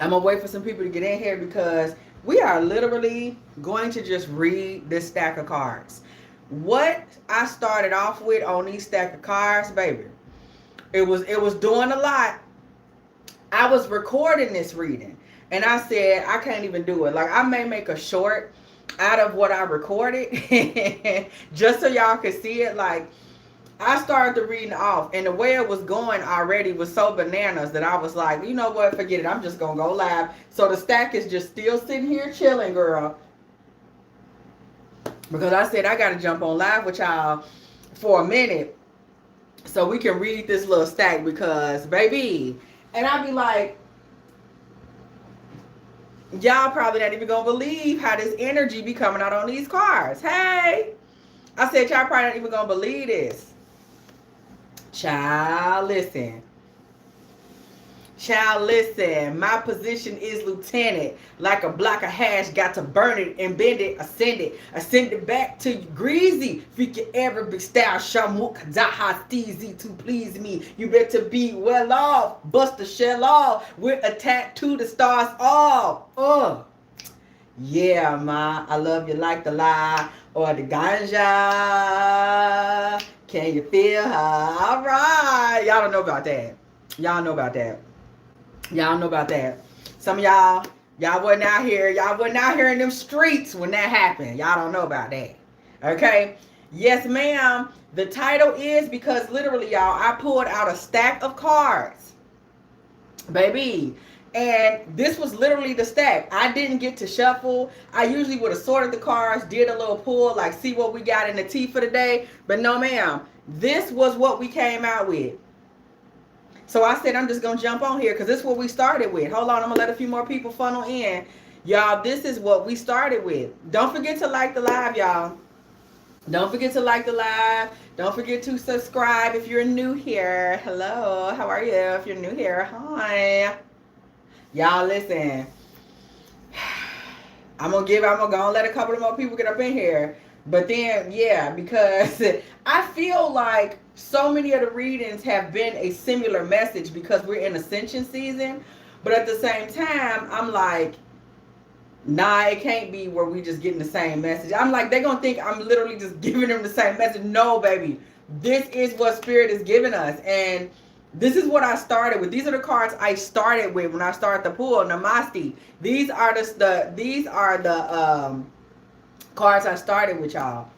I'm going to wait for some people to get in here because we are literally going to just read this stack of cards. What I started off with on these stack of cards, baby, it was doing a lot. I was recording this reading and I said I can't even do it. Like I may make a short out of what I recorded just so y'all can see it. Like I started the reading off and the way it was going already was so bananas that I was like, you know what, forget it. I'm just gonna go live. So the stack is just still sitting here chilling, girl. Because I said I gotta jump on live with y'all for a minute so we can read this little stack because baby, and I'd be like, y'all probably not even gonna believe how this energy be coming out on these cards. Hey, I said y'all probably not even gonna believe this. Child, listen. Child, listen. My position is lieutenant. Like a block of hash, got to burn it and bend it, ascend it back to you. Greasy. Freaking Arabic style. Shamuk Daha Steezy to please me. You better be well off. Bust the shell off. We're attacked to the stars off. Yeah, ma. I love you like the lie or the ganja. Can you feel her? All right. Y'all don't know about that. Y'all know about that. Y'all know about that. Some of y'all wasn't out here. Y'all wasn't out here in them streets when that happened. Y'all don't know about that. Okay? Yes, ma'am. The title is because literally, y'all, I pulled out a stack of cards. Baby. And this was literally the stack. I didn't get to shuffle. I usually would have sorted the cards, did a little pull, like see what we got in the tea for the day. But no, ma'am. This was what we came out with. So I said, I'm just going to jump on here because this is what we started with. Hold on, I'm going to let a few more people funnel in. Y'all, this is what we started with. Don't forget to like the live, y'all. Don't forget to like the live. Don't forget to subscribe if you're new here. Hello, how are you? If you're new here, hi. Y'all, listen. I'm going to let a couple of more people get up in here. But then, yeah, because I feel like so many of the readings have been a similar message because we're in ascension season. But at the same time, I'm like, nah, it can't be where we just getting the same message. I'm like, they're going to think I'm literally just giving them the same message. No, baby. This is what Spirit is giving us. And this is what I started with. These are the cards I started with when I started the pool. Namaste. These are the cards I started with, y'all.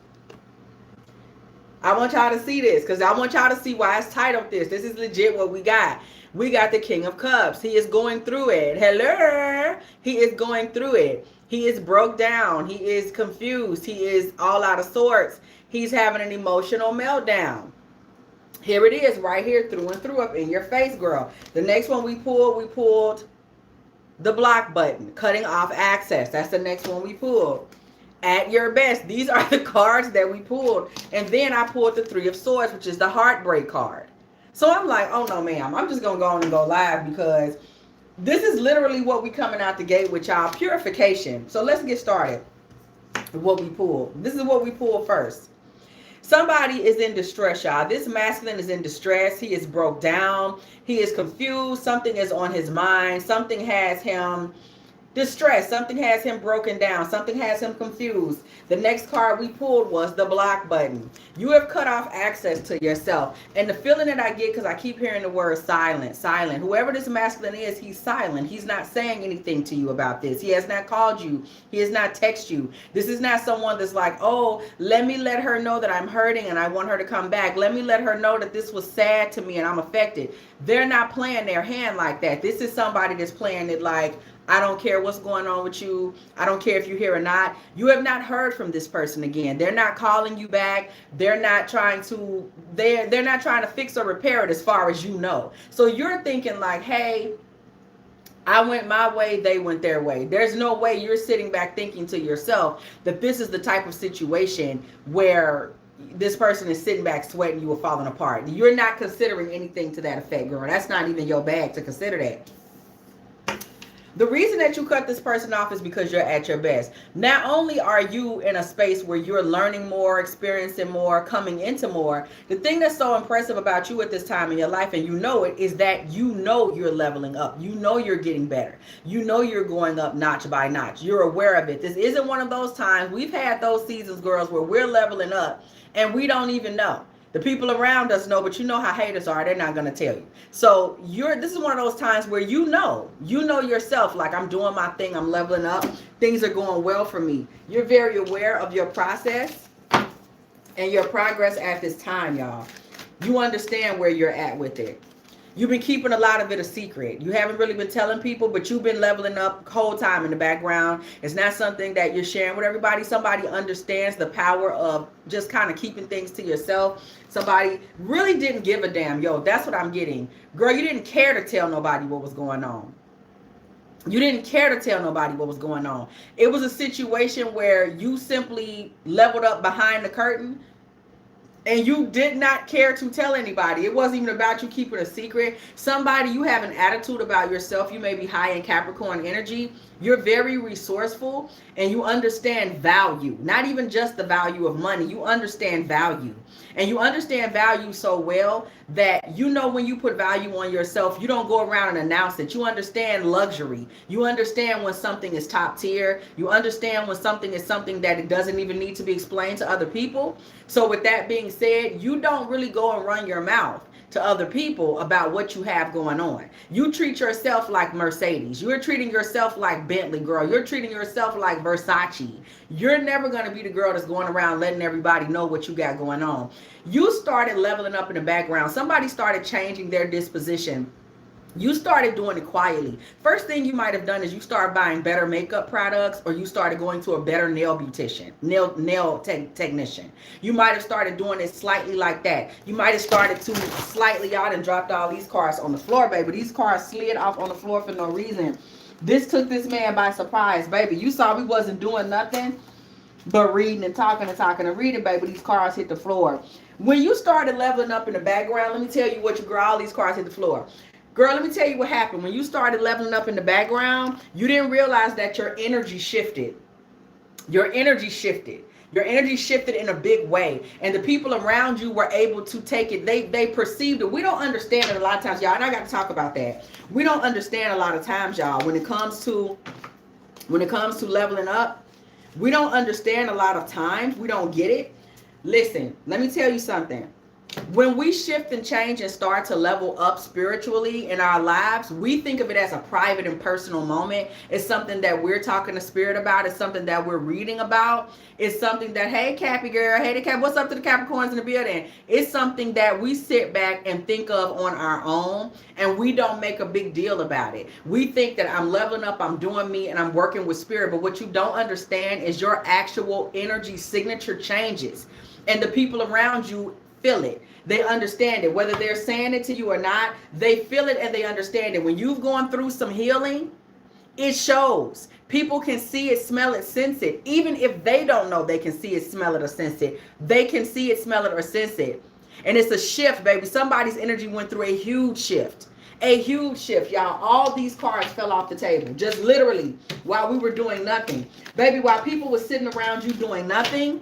I want y'all to see this because I want y'all to see why it's titled this. This is legit what we got. We got the King of Cups. He is going through it. Hello. He is going through it. He is broke down. He is confused. He is all out of sorts. He's having an emotional meltdown. Here it is right here through and through up in your face, girl. The next one we pulled the block button, cutting off access. That's the next one we pulled. At your best. These are the cards that we pulled. And then I pulled the Three of Swords, which is the heartbreak card. So I'm like, oh no, ma'am. I'm just going to go on and go live because this is literally what we coming out the gate with, y'all. Purification. So let's get started with what we pulled. This is what we pulled first. Somebody is in distress, y'all. This masculine is in distress. He is broke down. He is confused. Something is on his mind. Something has him distressed. Something has him broken down. Something has him confused. The next card we pulled was the block button. You have cut off access to yourself. And the feeling that I get, because I keep hearing the word silent, silent. Whoever this masculine is, he's silent. He's not saying anything to you about this. He has not called you. He has not texted you. This is not someone that's like, oh, let me let her know that I'm hurting and I want her to come back. Let me let her know that this was sad to me and I'm affected. They're not playing their hand like that. This is somebody that's playing it like, I don't care what's going on with you. I don't care if you're here or not. You have not heard from this person again. They're not calling you back. They're not trying to fix or repair it as far as you know. So you're thinking like, hey, I went my way, they went their way. There's no way you're sitting back thinking to yourself that this is the type of situation where this person is sitting back sweating you or falling apart. You're not considering anything to that effect, girl. That's not even your bag to consider that. The reason that you cut this person off is because you're at your best. Not only are you in a space where you're learning more, experiencing more, coming into more, the thing that's so impressive about you at this time in your life, and you know it, is that you know you're leveling up. You know you're getting better. You know you're going up notch by notch. You're aware of it. This isn't one of those times. We've had those seasons, girls, where we're leveling up and we don't even know. The people around us know, but you know how haters are. They're not going to tell you. So this is one of those times where you know yourself, like, I'm doing my thing. I'm leveling up. Things are going well for me. You're very aware of your process and your progress at this time, y'all. You understand where you're at with it. You've been keeping a lot of it a secret. You haven't really been telling people, but you've been leveling up the whole time in the background. It's not something that you're sharing with everybody. Somebody understands the power of just kind of keeping things to yourself. Somebody really didn't give a damn. Yo, that's what I'm getting. Girl, you didn't care to tell nobody what was going on. You didn't care to tell nobody what was going on. It was a situation where you simply leveled up behind the curtain. And you did not care to tell anybody. It wasn't even about you keeping a secret. Somebody, you have an attitude about yourself. You may be high in Capricorn energy. You're very resourceful and you understand value. Not even just the value of money. You understand value. And you understand value so well that you know when you put value on yourself, you don't go around and announce it. You understand luxury. You understand when something is top tier. You understand when something is something that it doesn't even need to be explained to other people. So with that being said, you don't really go and run your mouth to other people about what you have going on. You treat yourself like Mercedes. You're treating yourself like Bentley, girl. You're treating yourself like Versace. You're never going to be the girl that's going around letting everybody know what you got going on. You started leveling up in the background. Somebody started changing their disposition. You started doing it quietly. First thing you might have done is you started buying better makeup products, or you started going to a better nail beautician, nail technician. You might have started doing it slightly like that. You might have started to slightly out and dropped all these cards on the floor, baby. These cards slid off on the floor for no reason. This took this man by surprise, baby. You saw we wasn't doing nothing but reading and talking and reading, baby. These cards hit the floor. When you started leveling up in the background, let me tell you what, you girl, all these cards hit the floor. Girl, let me tell you what happened. When you started leveling up in the background, you didn't realize that your energy shifted. Your energy shifted. Your energy shifted in a big way. And the people around you were able to take it. They perceived it. We don't understand it a lot of times, y'all. And I got to talk about that. We don't understand a lot of times, y'all. When it comes to leveling up, we don't understand a lot of times. We don't get it. Listen, let me tell you something. When we shift and change and start to level up spiritually in our lives, we think of it as a private and personal moment. It's something that we're talking to spirit about. It's something that we're reading about. It's something that, hey, Cappy girl, hey, the Cap, what's up to the Capricorns in the building? It's something that we sit back and think of on our own, and we don't make a big deal about it. We think that I'm leveling up, I'm doing me, and I'm working with spirit. But what you don't understand is your actual energy signature changes, and the people around you feel it. They understand it. Whether they're saying it to you or not, they feel it and they understand it. When you've gone through some healing, it shows. People can see it, smell it, sense it. Even if they don't know, they can see it, smell it, or sense it. They can see it, smell it, or sense it. And it's a shift, baby. Somebody's energy went through a huge shift. A huge shift, y'all. All these cards fell off the table. Just literally while we were doing nothing. Baby, while people were sitting around you doing nothing,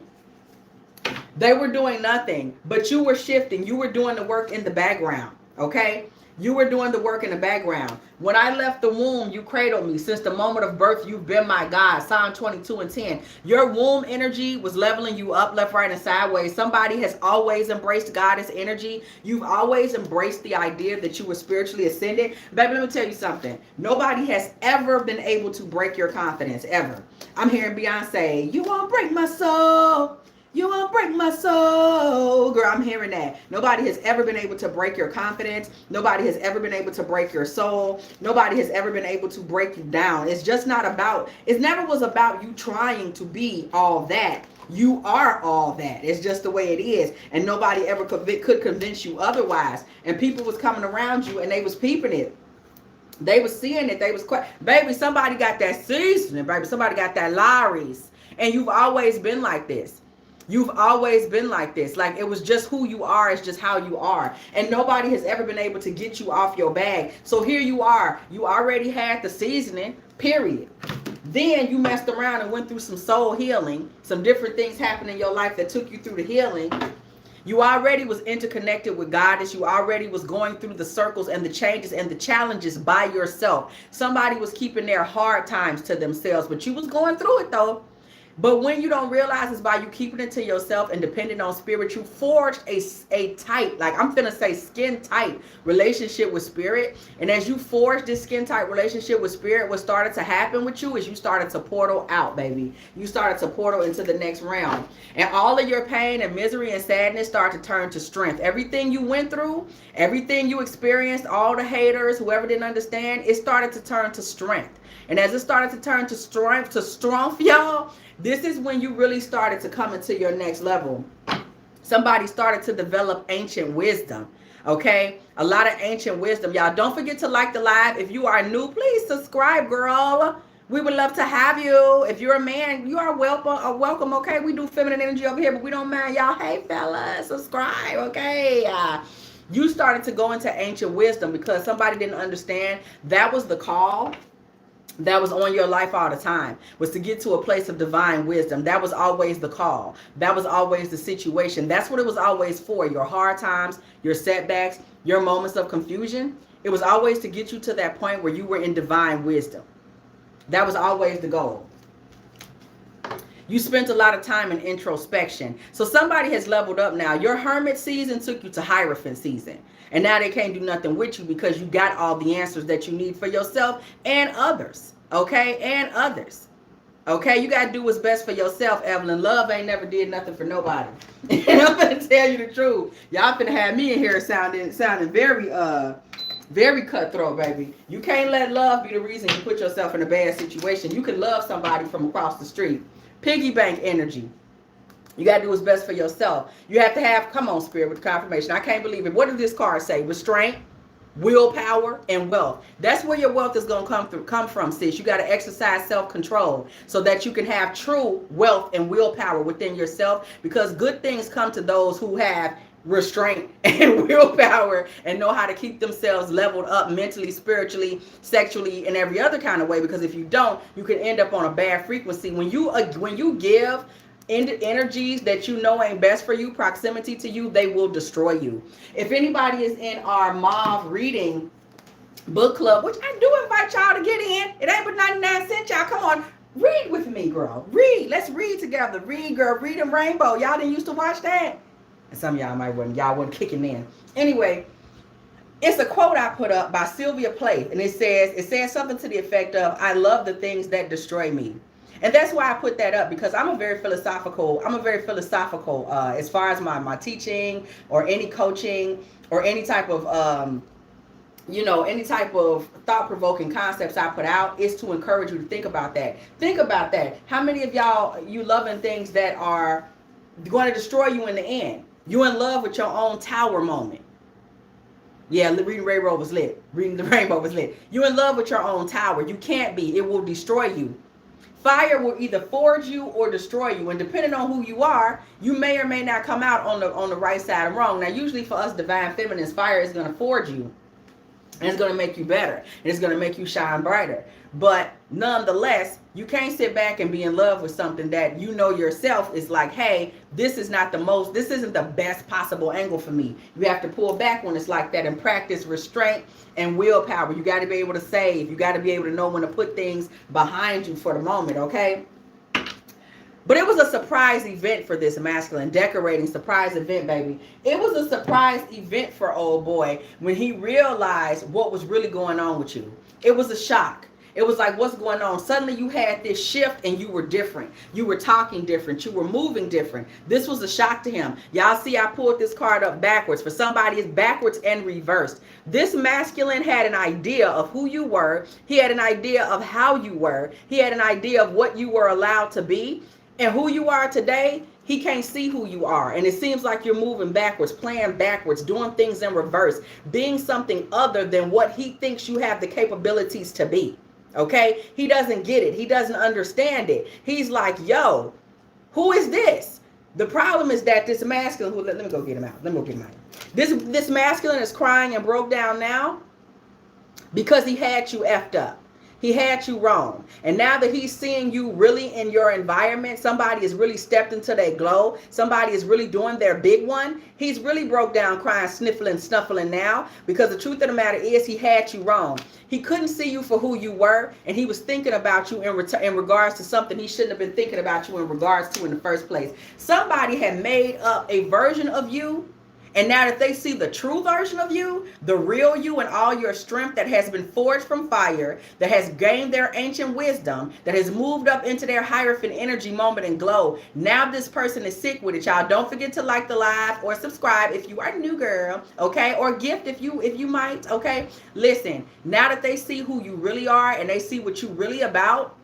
they were doing nothing, but you were shifting. You were doing the work in the background, okay? You were doing the work in the background. When I left the womb, you cradled me. Since the moment of birth, you've been my God. Psalm 22:10. Your womb energy was leveling you up, left, right, and sideways. Somebody has always embraced goddess energy. You've always embraced the idea that you were spiritually ascended. Baby, let me tell you something. Nobody has ever been able to break your confidence, ever. I'm hearing Beyonce, you won't break my soul. You won't break my soul. Girl, I'm hearing that. Nobody has ever been able to break your confidence. Nobody has ever been able to break your soul. Nobody has ever been able to break you down. It's just not about, it never was about you trying to be all that. You are all that. It's just the way it is. And nobody ever could convince you otherwise. And people was coming around you and they was peeping it. They was seeing it. They was, baby, somebody got that seasoning, baby. Somebody got that Lowry's. And you've always been like this. You've always been like this. Like, it was just who you are. It's just how you are. And nobody has ever been able to get you off your bag. So here you are. You already had the seasoning, period. Then you messed around and went through some soul healing. Some different things happened in your life that took you through the healing. You already was interconnected with Goddess. You already was going through the circles and the changes and the challenges by yourself. Somebody was keeping their hard times to themselves, but you was going through it though. But when you don't realize it's by you keeping it to yourself and depending on spirit, you forged a tight, like I'm finna say skin tight relationship with spirit. And as you forged this skin tight relationship with spirit, what started to happen with you is you started to portal out, baby. You started to portal into the next realm. And all of your pain and misery and sadness started to turn to strength. Everything you went through, everything you experienced, all the haters, whoever didn't understand, it started to turn to strength. And as it started to turn to strength, y'all, this is when you really started to come into your next level. Somebody started to develop ancient wisdom. Okay, a lot of ancient wisdom. Y'all, don't forget to like the live. If you are new, please subscribe, girl. We would love to have you. If you're a man, you are welcome. Okay, we do feminine energy over here, but we don't mind y'all. Hey, fellas, subscribe. Okay. You started to go into ancient wisdom because somebody didn't understand. That was the call that was on your life all the time, was to get to a place of divine wisdom. That was always the call. That was always the situation. That's what it was always for. Your hard times, your setbacks, your moments of confusion. It was always to get you to that point where you were in divine wisdom. That was always the goal. You spent a lot of time in introspection. So somebody has leveled up now. Your hermit season took you to Hierophant season. And now they can't do nothing with you because you got all the answers that you need for yourself and others. Okay? And others. Okay? You got to do what's best for yourself, Evelyn. Love ain't never did nothing for nobody. And I'm going to tell you the truth. Y'all finna have me in here sounding very cutthroat, baby. You can't let love be the reason you put yourself in a bad situation. You can love somebody from across the street. Piggy bank energy. You got to do what's best for yourself. You have to have, come on, spirit, with confirmation. I can't believe it. What does this card say? Restraint, willpower, and wealth. That's where your wealth is going to come from, sis. You got to exercise self-control so that you can have true wealth and willpower within yourself, because good things come to those who have restraint and willpower and know how to keep themselves leveled up mentally, spiritually, sexually, and every other kind of way. Because if you don't, you can end up on a bad frequency. When you give energies that you know ain't best for you, proximity to you, they will destroy you. If anybody is in our mauve reading book club, which I do invite y'all to get in, it ain't but 99 cents, y'all. Come on, read with me, girl. Read. Let's read together. Read, girl. Read and Rainbow. Y'all didn't used to watch that. And some of y'all wasn't kicking in. Anyway, it's a quote I put up by Sylvia Plath, and it says something to the effect of, I love the things that destroy me. And that's why I put that up, because I'm a very philosophical as far as my teaching or any coaching or any type of any type of thought-provoking concepts I put out is to encourage you to think about that. Think about that. How many of y'all, you loving things that are going to destroy you in the end? You in love with your own tower moment. Yeah, reading the rainbow was lit. Reading the rainbow was lit. You in love with your own tower. You can't be. It will destroy you. Fire will either forge you or destroy you. And depending on who you are, you may or may not come out on the right side of wrong. Now, usually for us divine feminines, fire is going to forge you. And it's going to make you better. And it's going to make you shine brighter. But nonetheless, you can't sit back and be in love with something that you know yourself is like, hey, this isn't the best possible angle for me. You have to pull back when it's like that and practice restraint and willpower. You got to be able to save. You got to be able to know when to put things behind you for the moment, okay? But it was a surprise event for this masculine decorating surprise event, baby. It was a surprise event for old boy when he realized what was really going on with you. It was a shock. It was like, what's going on? Suddenly you had this shift and you were different. You were talking different. You were moving different. This was a shock to him. Y'all see, I pulled this card up backwards. For somebody, it's backwards and reversed. This masculine had an idea of who you were. He had an idea of how you were. He had an idea of what you were allowed to be. And who you are today, he can't see who you are. And it seems like you're moving backwards, playing backwards, doing things in reverse, being something other than what he thinks you have the capabilities to be. Okay? He doesn't get it. He doesn't understand it. He's like, yo, who is this? The problem is that this masculine, let me go get him out. Let me go get him out. This masculine is crying and broke down now because he had you effed up. He had you wrong. And now that he's seeing you really in your environment, somebody has really stepped into their glow. Somebody is really doing their big one. He's really broke down, crying, sniffling, snuffling now, because the truth of the matter is he had you wrong. He couldn't see you for who you were, and he was thinking about you in regards to something he shouldn't have been thinking about you in regards to in the first place. Somebody had made up a version of you. And now that they see the true version of you, the real you and all your strength that has been forged from fire, that has gained their ancient wisdom, that has moved up into their hierophant energy moment and glow, now this person is sick with it, y'all. Don't forget to like the live or subscribe if you are a new girl, okay? Or gift if you might, okay? Listen, now that they see who you really are and they see what you really about,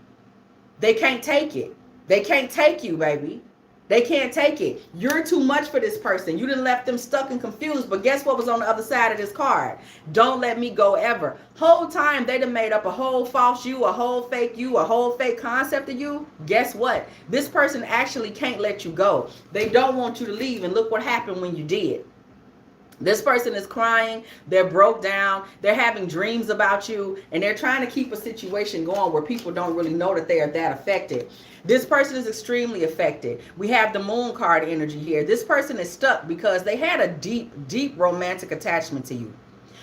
they can't take it. They can't take you, baby. They can't take it. You're too much for this person. You done left them stuck and confused. But guess what was on the other side of this card? Don't let me go ever. Whole time they done made up a whole false you, a whole fake concept of you. Guess what? This person actually can't let you go. They don't want you to leave. And look what happened when you did. This person is crying, they're broke down, they're having dreams about you, and they're trying to keep a situation going where people don't really know that they are that affected. This person is extremely affected. We have the moon card energy here. This person is stuck because they had a deep romantic attachment to you.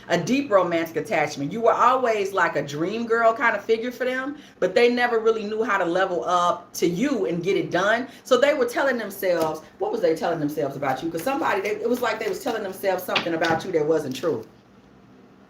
A deep romantic attachment. You were always like a dream girl kind of figure for them, but they never really knew how to level up to you and get it done. So they were telling themselves, what was they telling themselves about you? Because it was like they was telling themselves something about you that wasn't true.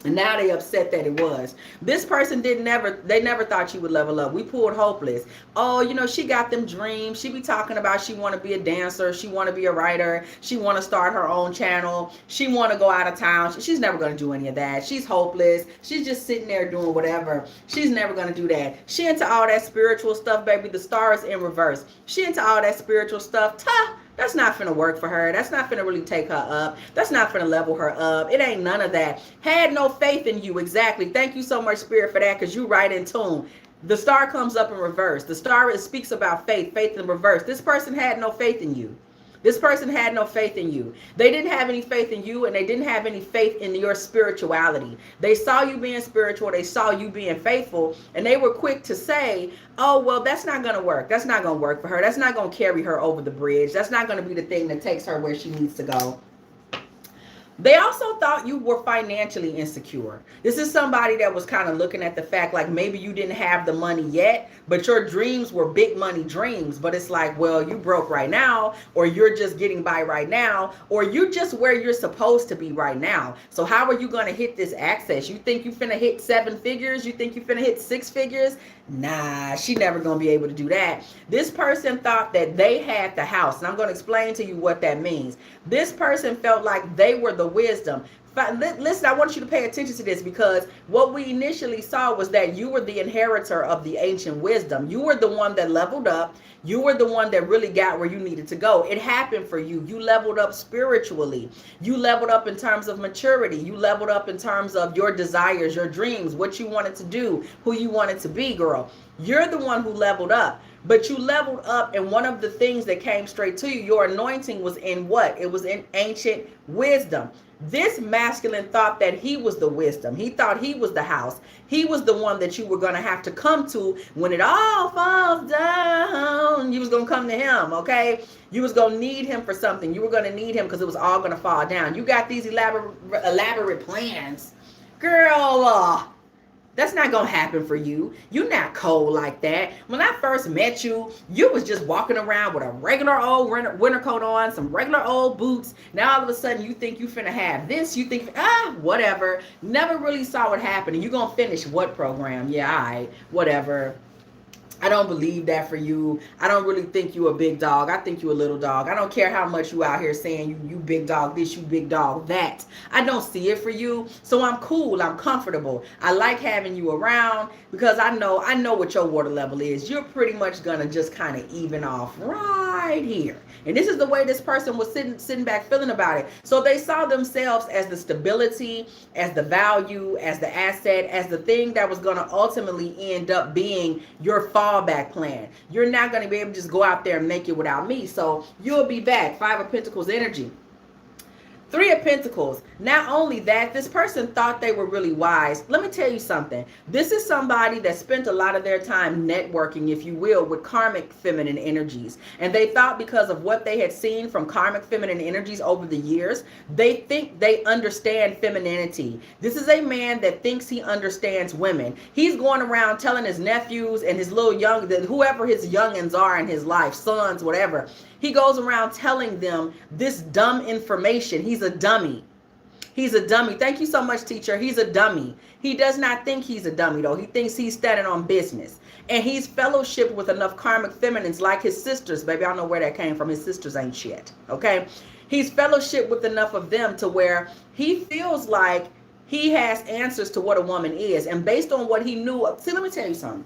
And now they upset that it was. This person they never thought you would level up. We pulled hopeless. Oh, she got them dreams. She be talking about she want to be a dancer. She want to be a writer. She want to start her own channel. She want to go out of town. She's never going to do any of that. She's hopeless. She's just sitting there doing whatever. She's never going to do that. She into all that spiritual stuff, baby. The star is in reverse. She into all that spiritual stuff. That's not finna work for her. That's not finna really take her up. That's not finna level her up. It ain't none of that. Had no faith in you. Exactly. Thank you so much, Spirit, for that, because you right in tune. The star comes up in reverse. The star speaks about faith. Faith in reverse. This person had no faith in you. This person had no faith in you. They didn't have any faith in you, and they didn't have any faith in your spirituality. They saw you being spiritual. They saw you being faithful, and they were quick to say, oh, well, that's not going to work. That's not going to work for her. That's not going to carry her over the bridge. That's not going to be the thing that takes her where she needs to go. They also thought you were financially insecure. This is somebody that was kind of looking at the fact like maybe you didn't have the money yet, but your dreams were big money dreams. But it's like, well, you broke right now, or you're just getting by right now, or you're just where you're supposed to be right now. So how are you going to hit this access? You think you finna hit 7 figures? You think you finna hit 6 figures? Nah, she never going to be able to do that. This person thought that they had the house, and I'm going to explain to you what that means. This person felt like they were the wisdom. Listen, I want you to pay attention to this, because what we initially saw was that you were the inheritor of the ancient wisdom. You were the one that leveled up. You were the one that really got where you needed to go. It happened for you. You leveled up spiritually. You leveled up in terms of maturity. You leveled up in terms of your desires, your dreams, what you wanted to do, who you wanted to be, girl. You're the one who leveled up. But you leveled up, and one of the things that came straight to you, your anointing was in what? It was in ancient wisdom. This masculine thought that he was the wisdom. He thought he was the house. He was the one that you were going to have to come to when it all falls down. You was going to come to him, okay? You was going to need him for something. You were going to need him because it was all going to fall down. You got these elaborate plans. Girl, that's not going to happen for you. You're not cold like that. When I first met you, you was just walking around with a regular old winter coat on, some regular old boots. Now all of a sudden you think you finna have this. You think, whatever. Never really saw it happen. And you going to finish what program? Yeah, all right, whatever. I don't believe that for you. I don't really think you a big dog. I think you a little dog. I don't care how much you out here saying you big dog this, you big dog that. I don't see it for you. So I'm cool. I'm comfortable. I like having you around because I know what your water level is. You're pretty much going to just kind of even off right here. And this is the way this person was sitting back feeling about it. So they saw themselves as the stability, as the value, as the asset, as the thing that was going to ultimately end up being your fall fallback plan. You're not going to be able to just go out there and make it without me. So you'll be back. 5 of Pentacles energy. 3 of Pentacles. Not only that, this person thought they were really wise. Let me tell you something. This is somebody that spent a lot of their time networking, if you will, with karmic feminine energies. And they thought because of what they had seen from karmic feminine energies over the years, they think they understand femininity. This is a man that thinks he understands women. He's going around telling his nephews and his little young, whoever his youngins are in his life, sons, whatever. He goes around telling them this dumb information. He's a dummy. He's a dummy. Thank you so much, teacher. He's a dummy. He does not think he's a dummy, though. He thinks he's standing on business. And he's fellowshiped with enough karmic feminines like his sisters. Baby, I don't know where that came from. His sisters ain't shit. Okay? He's fellowshiped with enough of them to where he feels like he has answers to what a woman is. And based on what he knew. See, let me tell you something.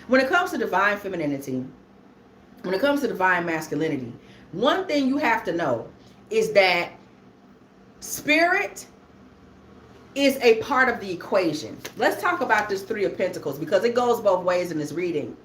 When it comes to divine femininity, when it comes to divine masculinity, one thing you have to know is that spirit is a part of the equation. Let's talk about this 3 of Pentacles because it goes both ways in this reading.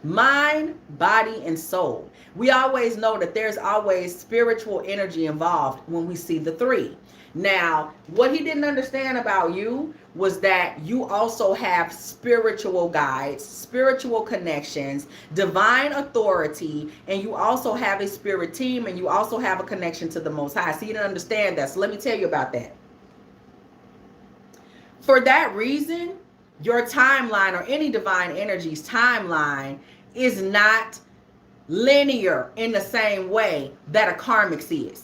Mind, body, and soul. We always know that there's always spiritual energy involved when we see the 3. Now, what he didn't understand about you was that you also have spiritual guides, spiritual connections, divine authority, and you also have a spirit team, and you also have a connection to the Most High. So you didn't understand that. So let me tell you about that. For that reason, your timeline or any divine energy's timeline is not linear in the same way that a karmic's is.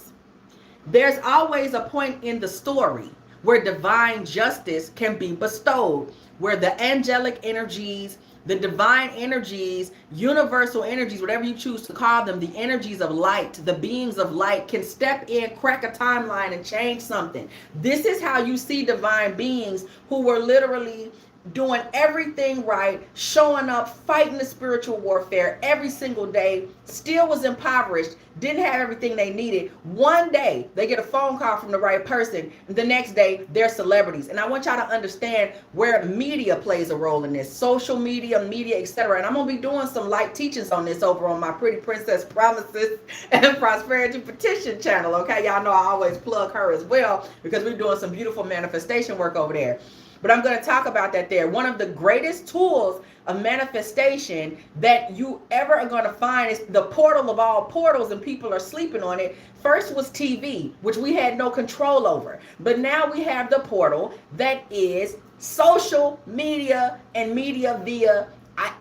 There's always a point in the story where divine justice can be bestowed, where the angelic energies, the divine energies, universal energies, whatever you choose to call them, the energies of light, the beings of light can step in, crack a timeline, and change something. This is how you see divine beings who were literally doing everything right, showing up, fighting the spiritual warfare every single day, still was impoverished, didn't have everything they needed. One day, they get a phone call from the right person, and the next day, they're celebrities. And I want y'all to understand where media plays a role in this. Social media, etc. And I'm going to be doing some light teachings on this over on my Pretty Princess Promises and Prosperity Petition channel, okay? Y'all know I always plug her as well because we're doing some beautiful manifestation work over there. But I'm going to talk about that there. One of the greatest tools of manifestation that you ever are going to find is the portal of all portals, and people are sleeping on it. First was TV, which we had no control over. But now we have the portal that is social media and media via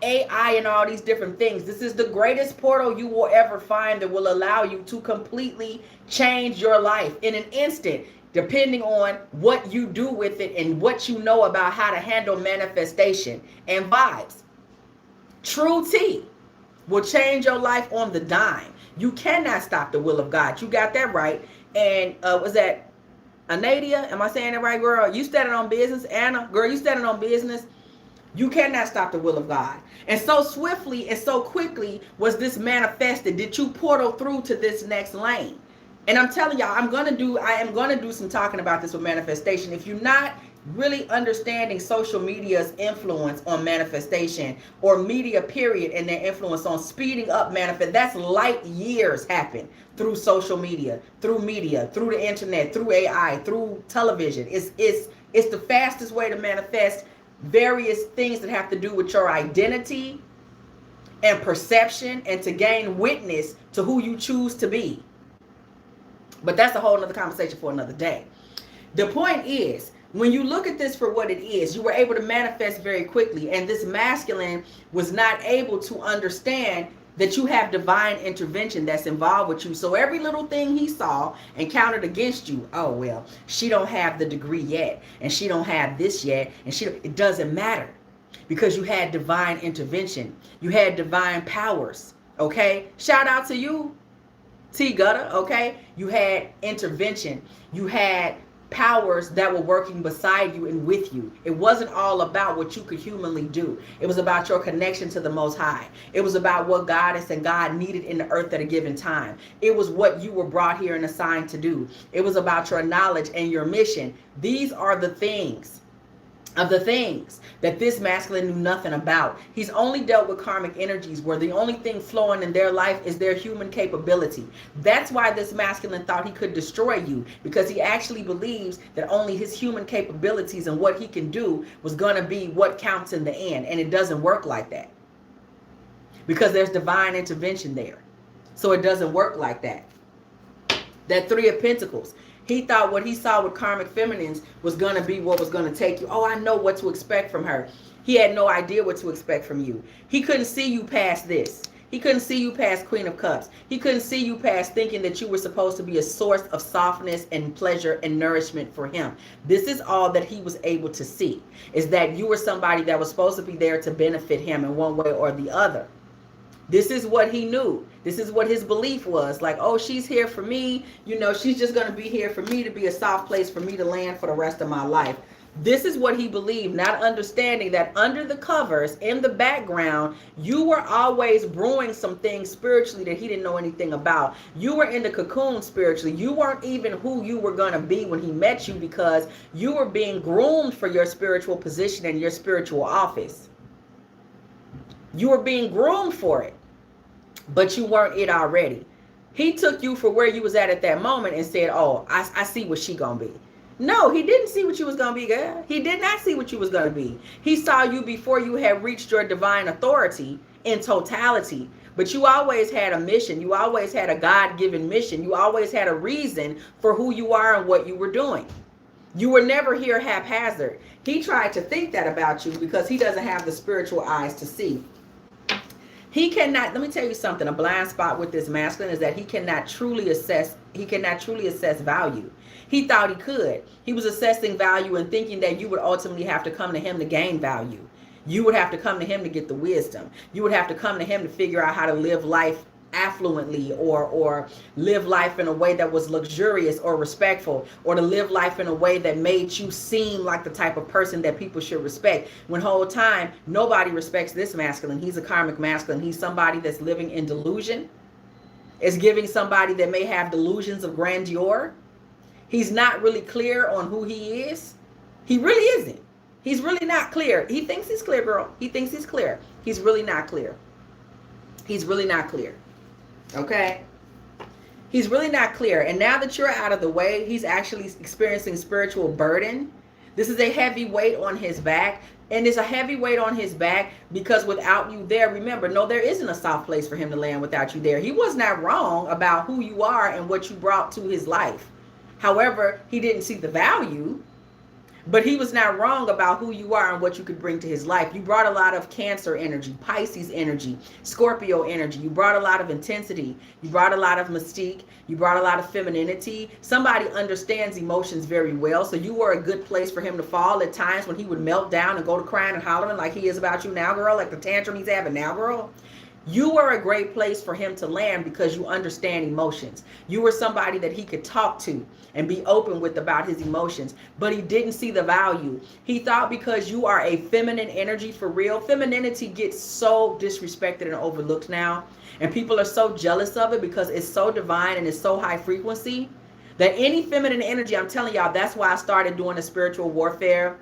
AI and all these different things. This is the greatest portal you will ever find that will allow you to completely change your life in an instant, depending on what you do with it and what you know about how to handle manifestation and vibes. True tea will change your life on the dime. You cannot stop the will of God. You got that right. And was that Anadia? Am I saying it right, girl? You standing on business. Anna, girl, you standing on business. You cannot stop the will of God. And so swiftly and so quickly was this manifested that you portal through to this next lane. And I'm telling y'all, I am going to do some talking about this with manifestation. If you're not really understanding social media's influence on manifestation, or media period and their influence on speeding up manifest, that's light years happen through social media, through the internet, through AI, through television. It's the fastest way to manifest various things that have to do with your identity and perception, and to gain witness to who you choose to be. But that's a whole nother conversation for another day. The point is, when you look at this for what it is, you were able to manifest very quickly. And this masculine was not able to understand that you have divine intervention that's involved with you. So every little thing he saw and counted against you, oh, well, she don't have the degree yet, and she don't have this yet, and it doesn't matter, because you had divine intervention. You had divine powers, okay? Shout out to you, T-Gutter, okay? You had intervention. You had powers that were working beside you and with you. It wasn't all about what you could humanly do. It was about your connection to the Most High. It was about what Goddess and God needed in the earth at a given time. It was what you were brought here and assigned to do. It was about your knowledge and your mission. These are the things of the things that this masculine knew nothing about. He's only dealt with karmic energies where the only thing flowing in their life is their human capability. That's why this masculine thought he could destroy you, because he actually believes that only his human capabilities and what he can do was going to be what counts in the end. And it doesn't work like that, because there's divine intervention there. So it doesn't work like that. That Three of Pentacles. He thought what he saw with karmic feminines was going to be what was going to take you. Oh, I know what to expect from her. He had no idea what to expect from you. He couldn't see you past this. He couldn't see you past Queen of Cups. He couldn't see you past thinking that you were supposed to be a source of softness and pleasure and nourishment for him. This is all that he was able to see, is that you were somebody that was supposed to be there to benefit him in one way or the other. This is what he knew. This is what his belief was. Like, oh, she's here for me. You know, she's just going to be here for me to be a soft place for me to land for the rest of my life. This is what he believed, not understanding that under the covers, in the background, you were always brewing some things spiritually that he didn't know anything about. You were in the cocoon spiritually. You weren't even who you were going to be when he met you, because you were being groomed for your spiritual position and your spiritual office. You were being groomed for it, but you weren't it already. He took you for where you was at that moment and said, oh, I see what she gonna be. No, he didn't see what you was gonna be, girl. He did not see what you was gonna be. He saw you before you had reached your divine authority in totality. But you always had a mission. You always had a God-given mission. You always had a reason for who you are and what you were doing. You were never here haphazard. He tried to think that about you because he doesn't have the spiritual eyes to see. He cannot, let me tell you something, a blind spot with this masculine is that he cannot truly assess value. He thought he could. He was assessing value and thinking that you would ultimately have to come to him to gain value. You would have to come to him to get the wisdom. You would have to come to him to figure out how to live life affluently, or live life in a way that was luxurious or respectful, or to live life in a way that made you seem like the type of person that people should respect. When whole time, nobody respects this masculine. He's a karmic masculine. He's somebody that's living in delusion. It's giving somebody that may have delusions of grandeur. He's not really clear on who he is. He really isn't. He's really not clear. He thinks he's clear, girl. He thinks he's clear. He's really not clear. He's really not clear. Okay? He's really not clear. And now that you're out of the way, he's actually experiencing spiritual burden. This is a heavy weight on his back. And it's a heavy weight on his back because without you there, remember, no, there isn't a soft place for him to land without you there. He was not wrong about who you are and what you brought to his life. However, he didn't see the value. But he was not wrong about who you are and what you could bring to his life. You brought a lot of Cancer energy, Pisces energy, Scorpio energy. You brought a lot of intensity. You brought a lot of mystique. You brought a lot of femininity. Somebody understands emotions very well. So you were a good place for him to fall at times when he would melt down and go to crying and hollering like he is about you now, girl, like the tantrum he's having now, girl. You were a great place for him to land because you understand emotions. You were somebody that he could talk to and be open with about his emotions, but he didn't see the value. He thought because you are a feminine energy for real, femininity gets so disrespected and overlooked now, and people are so jealous of it because it's so divine and it's so high frequency that any feminine energy, I'm telling y'all, that's why I started doing the spiritual warfare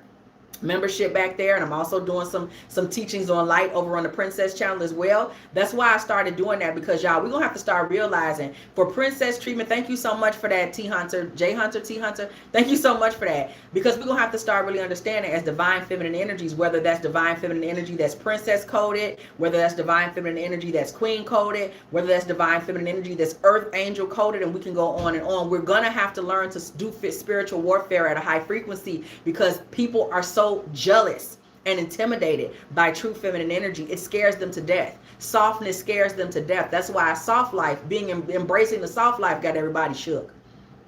membership back there, and I'm also doing some teachings on light over on the Princess channel as well. That's why I started doing that, because y'all, we're gonna have to start realizing for princess treatment. Thank you so much for that, T Hunter, J Hunter, T Hunter. Thank you so much for that, because we're gonna have to start really understanding as divine feminine energies, whether that's divine feminine energy that's princess coded, whether that's divine feminine energy that's queen coded, whether that's divine feminine energy that's earth angel coded, and we can go on and on. We're gonna have to learn to do spiritual warfare at a high frequency because people are so jealous and intimidated by true feminine energy. It scares them to death. Softness scares them to death. That's why soft life, embracing the soft life, got everybody shook.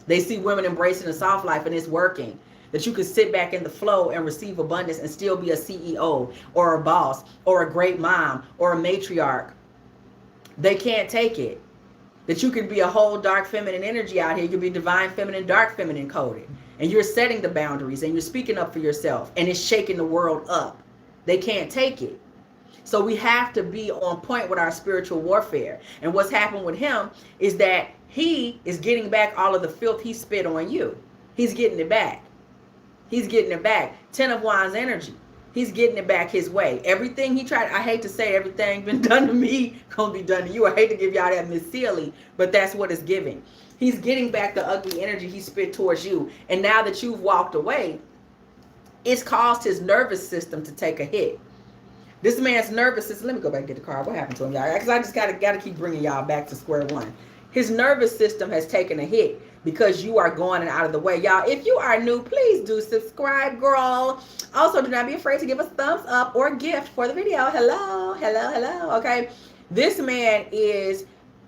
They see women embracing the soft life and it's working. That you can sit back in the flow and receive abundance and still be a CEO or a boss or a great mom or a matriarch. They can't take it. That you can be a whole dark feminine energy out here. You can be divine feminine, dark feminine coded. And you're setting the boundaries and you're speaking up for yourself, and it's shaking the world up. They can't take it. So we have to be on point with our spiritual warfare. And what's happened with him is that he is getting back all of the filth he spit on you. He's getting it back. He's getting it back. 10 of Wands energy. He's getting it back his way. Everything he tried, I hate to say everything been done to me, gonna be done to you. I hate to give y'all that Miss Silly, but that's what it's giving. He's getting back the ugly energy he spit towards you. And now that you've walked away, it's caused his nervous system to take a hit. This man's nervous system, let me go back and get the card. What happened to him, y'all? Because I just gotta keep bringing y'all back to square one. His nervous system has taken a hit because you are going and out of the way. Y'all, if you are new, please do subscribe, girl. Also, do not be afraid to give us thumbs up or gift for the video. Hello, hello, hello. Okay. This man is,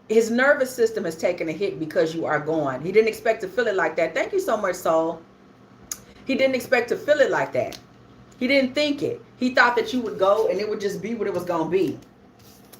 his nervous system has taken a hit because you are gone. He didn't expect to feel it like that. Thank you so much, soul. He didn't expect to feel it like that. He didn't think it. He thought that you would go and it would just be what it was going to be.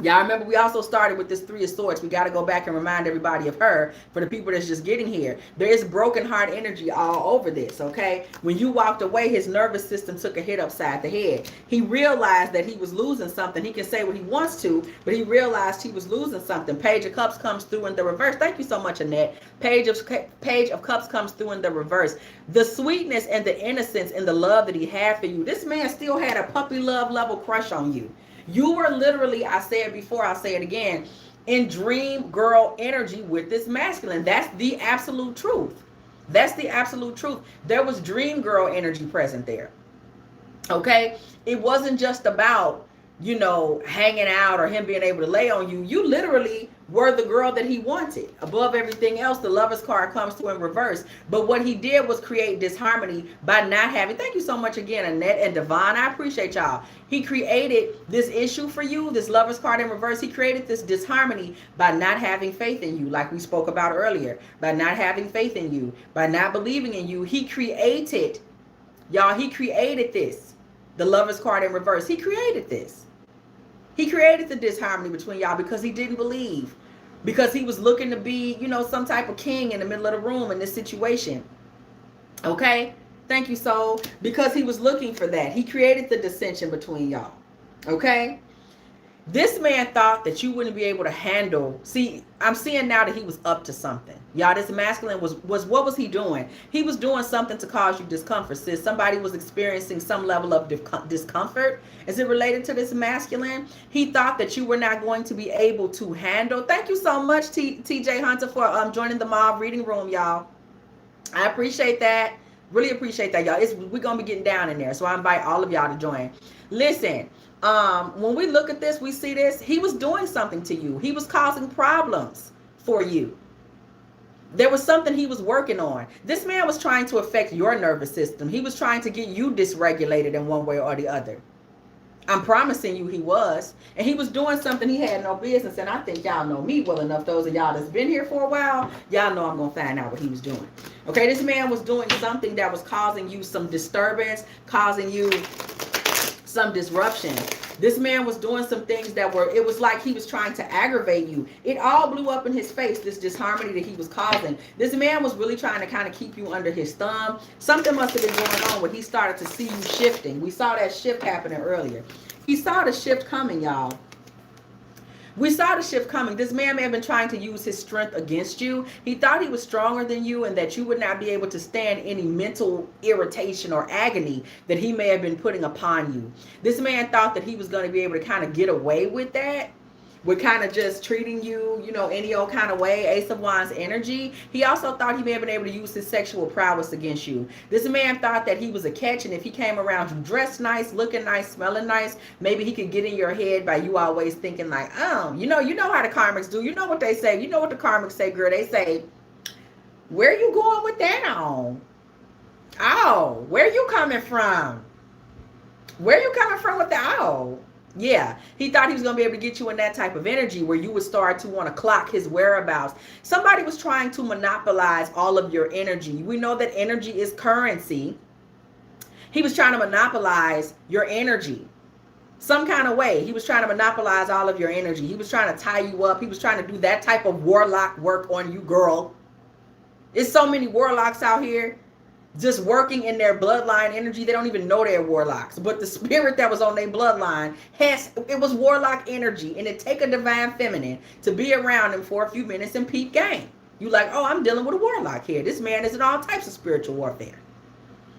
Y'all remember we also started with this Three of Swords. We got to go back and remind everybody of her for the people that's just getting here. There is broken heart energy all over this, okay? When you walked away, his nervous system took a hit upside the head. He realized that he was losing something. He can say what he wants to, but he realized he was losing something. Page of Cups comes through in the reverse. Thank you so much, Annette. Page of Cups comes through in the reverse. The sweetness and the innocence and the love that he had for you. This man still had a puppy love level crush on you. You were literally, I said before, I'll say it again, in dream girl energy with this masculine. That's the absolute truth. That's the absolute truth. There was dream girl energy present there. Okay? It wasn't just about, you know, hanging out or him being able to lay on you. You literally were the girl that he wanted. Above everything else, the Lover's card comes through in reverse. But what he did was create disharmony by not having, thank you so much again, Annette and Devon. I appreciate y'all. He created this issue for you, this Lover's card in reverse. He created this disharmony by not having faith in you, like we spoke about earlier. By not having faith in you, by not believing in you. He created, y'all, he created this. The Lover's card in reverse. He created this. He created the disharmony between y'all because he didn't believe. Because he was looking to be, you know, some type of king in the middle of the room in this situation. Okay? Thank you, soul. Because he was looking for that. He created the dissension between y'all. Okay? This man thought that you wouldn't be able to handle. See, I'm seeing now that he was up to something. Y'all, this masculine was what was he doing? He was doing something to cause you discomfort, sis. Somebody was experiencing some level of discomfort. Is it related to this masculine? He thought that you were not going to be able to handle. Thank you so much, TJ Hunter, for joining the mob reading room, y'all. I appreciate that. Really appreciate that, y'all. We're going to be getting down in there. So I invite all of y'all to join. Listen. When we look at this, we see this. He was doing something to you. He was causing problems for you. There was something he was working on. This man was trying to affect your nervous system. He was trying to get you dysregulated in one way or the other. I'm promising you he was. And he was doing something he had no business. And I think y'all know me well enough. Those of y'all that's been here for a while, y'all know I'm going to find out what he was doing. Okay, this man was doing something that was causing you some disturbance, causing you some disruption. This man was doing some things that were, it was like he was trying to aggravate you. It all blew up in his face, this disharmony that he was causing. This man was really trying to kind of keep you under his thumb. Something must have been going on when he started to see you shifting. We saw that shift happening earlier. He saw the shift coming, y'all. We saw the shift coming. This man may have been trying to use his strength against you. He thought he was stronger than you and that you would not be able to stand any mental irritation or agony that he may have been putting upon you. This man thought that he was going to be able to kind of get away with that. With kind of just treating you, you know, any old kind of way. Ace of Wands energy. He also thought he may have been able to use his sexual prowess against you. This man thought that he was a catch, and if he came around you dressed nice, looking nice, smelling nice, maybe he could get in your head by you always thinking like, oh, you know how the karmics do. You know what they say. You know what the karmics say, girl. They say, where you going with that on? Oh, where you coming from? Where you coming from with the oh? Yeah, he thought he was going to be able to get you in that type of energy where you would start to want to clock his whereabouts. Somebody was trying to monopolize all of your energy. We know that energy is currency. He was trying to monopolize your energy some kind of way. He was trying to monopolize all of your energy. He was trying to tie you up. He was trying to do that type of warlock work on you, girl. There's so many warlocks out here just working in their bloodline energy. They don't even know they're warlocks, but the spirit that was on their bloodline it was warlock energy, and it take a divine feminine to be around them for a few minutes and peep game. You like, oh, I'm dealing with a warlock here. This man is in all types of spiritual warfare.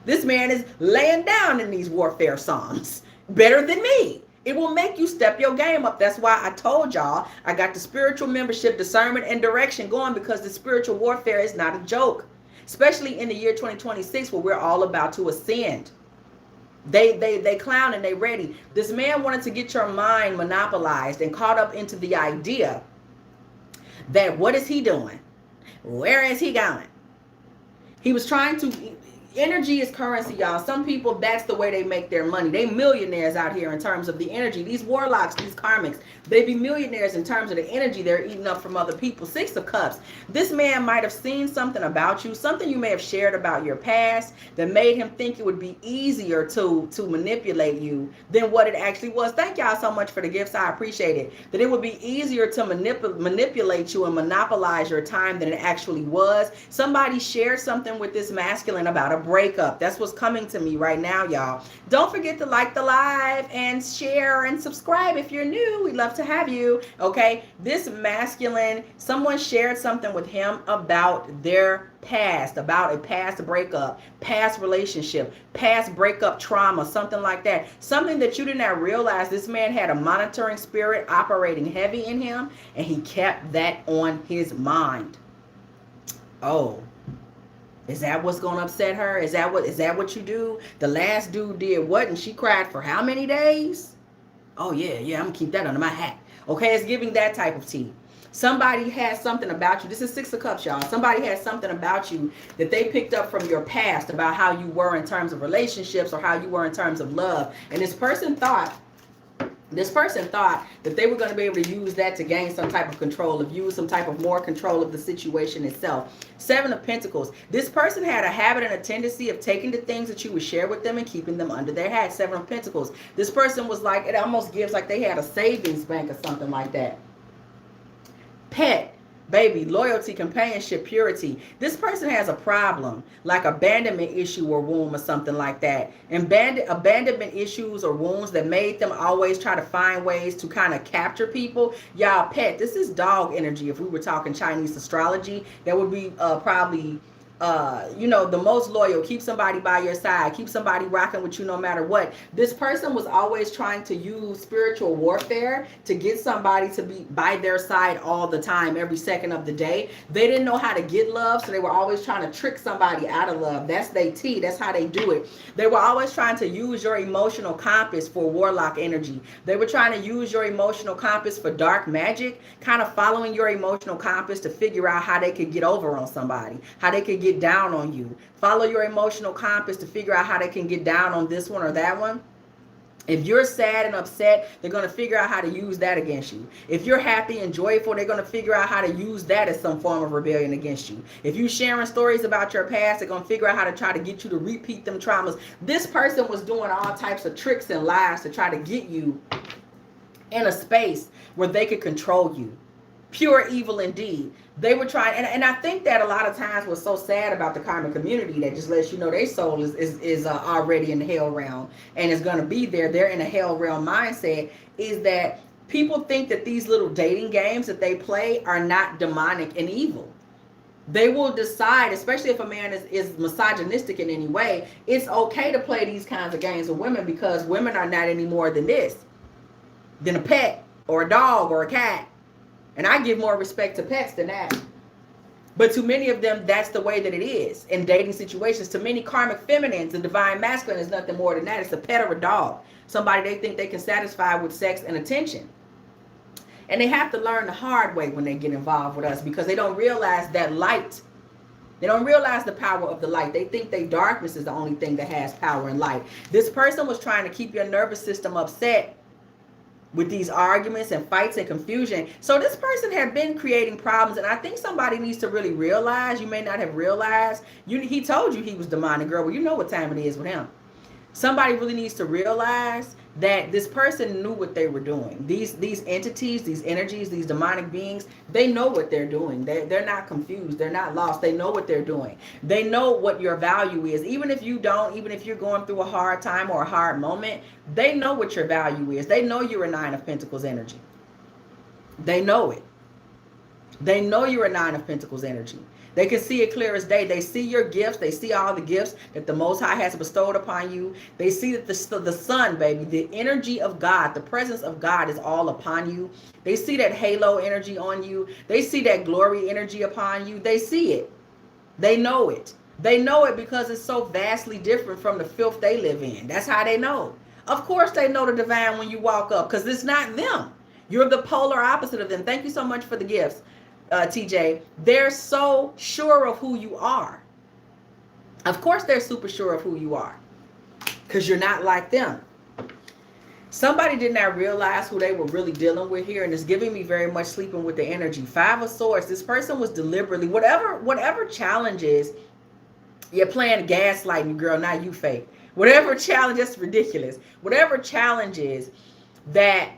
This man is laying down in these warfare psalms better than me. It will make you step your game up. That's why I told y'all I got the spiritual membership, discernment, and direction going, because the spiritual warfare is not a joke, especially in the year 2026 where we're all about to ascend. They clown and they ready. This man wanted to get your mind monopolized and caught up into the idea that what is he doing? Where is he going? He was trying to... Energy is currency, y'all. Some people, that's the way they make their money. They millionaires out here in terms of the energy. These warlocks, these karmics, they be millionaires in terms of the energy they're eating up from other people. Six of Cups. This man might have seen something about you, something you may have shared about your past that made him think it would be easier to manipulate you than what it actually was. Thank y'all so much for the gifts. I appreciate it. That it would be easier to manipulate you and monopolize your time than it actually was. Somebody shared something with this masculine about a breakup. That's what's coming to me right now, y'all. Don't forget to like the live and share and subscribe if you're new. We'd love to have you. Okay, this masculine, someone shared something with him about their past, about a past breakup, past relationship, past breakup trauma, something like that. Something that you did not realize. This man had a monitoring spirit operating heavy in him, and he kept that on his mind. Oh, is that what's going to upset her? Is that what you do? The last dude did what? And she cried for how many days? Oh, yeah, I'm going to keep that under my hat. Okay, it's giving that type of tea. Somebody has something about you. This is Six of Cups, y'all. Somebody has something about you that they picked up from your past about how you were in terms of relationships or how you were in terms of love. And this person thought that they were going to be able to use that to gain some type of control of you, some type of more control of the situation itself. Seven of Pentacles. This person had a habit and a tendency of taking the things that you would share with them and keeping them under their hat. Seven of Pentacles. This person was like, it almost gives like they had a savings bank or something like that. Pet. Baby, loyalty, companionship, purity. This person has a problem, like abandonment issue or wound or something like that. Abandonment issues or wounds that made them always try to find ways to kind of capture people. Y'all, pet, this is dog energy. If we were talking Chinese astrology, that would be probably... the most loyal. Keep somebody by your side. Keep somebody rocking with you no matter what. This person was always trying to use spiritual warfare to get somebody to be by their side all the time, every second of the day. They didn't know how to get love, so they were always trying to trick somebody out of love. That's their tea. That's how they do it. They were always trying to use your emotional compass for warlock energy. They were trying to use your emotional compass for dark magic, kind of following your emotional compass to figure out how they could get over on somebody, how they could get down on you. Follow your emotional compass to figure out how they can get down on this one or that one. If you're sad and upset, they're going to figure out how to use that against you. If you're happy and joyful, they're going to figure out how to use that as some form of rebellion against you. If you're sharing stories about your past, they're going to figure out how to try to get you to repeat them traumas. This person was doing all types of tricks and lies to try to get you in a space where they could control you. Pure evil indeed. They were trying, and I think that a lot of times what's so sad about the karmic community that just lets you know their soul is already in the hell realm and is going to be there. They're in a hell realm mindset, is that people think that these little dating games that they play are not demonic and evil. They will decide, especially if a man is misogynistic in any way, it's okay to play these kinds of games with women because women are not any more than this, than a pet or a dog or a cat. And I give more respect to pets than that. But to many of them, that's the way that it is in dating situations. To many karmic feminines, the divine masculine is nothing more than that. It's a pet or a dog. Somebody they think they can satisfy with sex and attention. And they have to learn the hard way when they get involved with us because they don't realize that light. They don't realize the power of the light. They think their darkness is the only thing that has power and light. This person was trying to keep your nervous system upset with these arguments and fights and confusion. So this person had been creating problems, and I think somebody needs to really realize, you may not have realized, he told you he was demonic, girl. Well, you know what time it is with him. Somebody really needs to realize that this person knew what they were doing. These entities, these energies, these demonic beings, they know what they're doing. They're not confused. They're not lost. They know what they're doing. They know what your value is. Even if you don't, even if you're going through a hard time or a hard moment, they know what your value is. They know you're a Nine of Pentacles energy. They know it. They know you're a Nine of Pentacles energy. They can see it clear as day. They see your gifts. They see all the gifts that the Most High has bestowed upon you. They see that the sun, baby, the energy of God, the presence of God is all upon you. They see that halo energy on you. They see that glory energy upon you. They see it. They know it. They know it because it's so vastly different from the filth they live in. That's how they know. Of course they know the divine when you walk up, because it's not them. You're the polar opposite of them. Thank you so much for the gifts, TJ. They're so sure of who you are. Of course they're super sure of who you are, because you're not like them. Somebody did not realize who they were really dealing with here, and it's giving me very much sleeping with the energy. 5 of Swords. This person was deliberately, whatever challenges, you're playing gaslighting, girl, not you fake. Whatever challenge, that's ridiculous. Whatever challenges that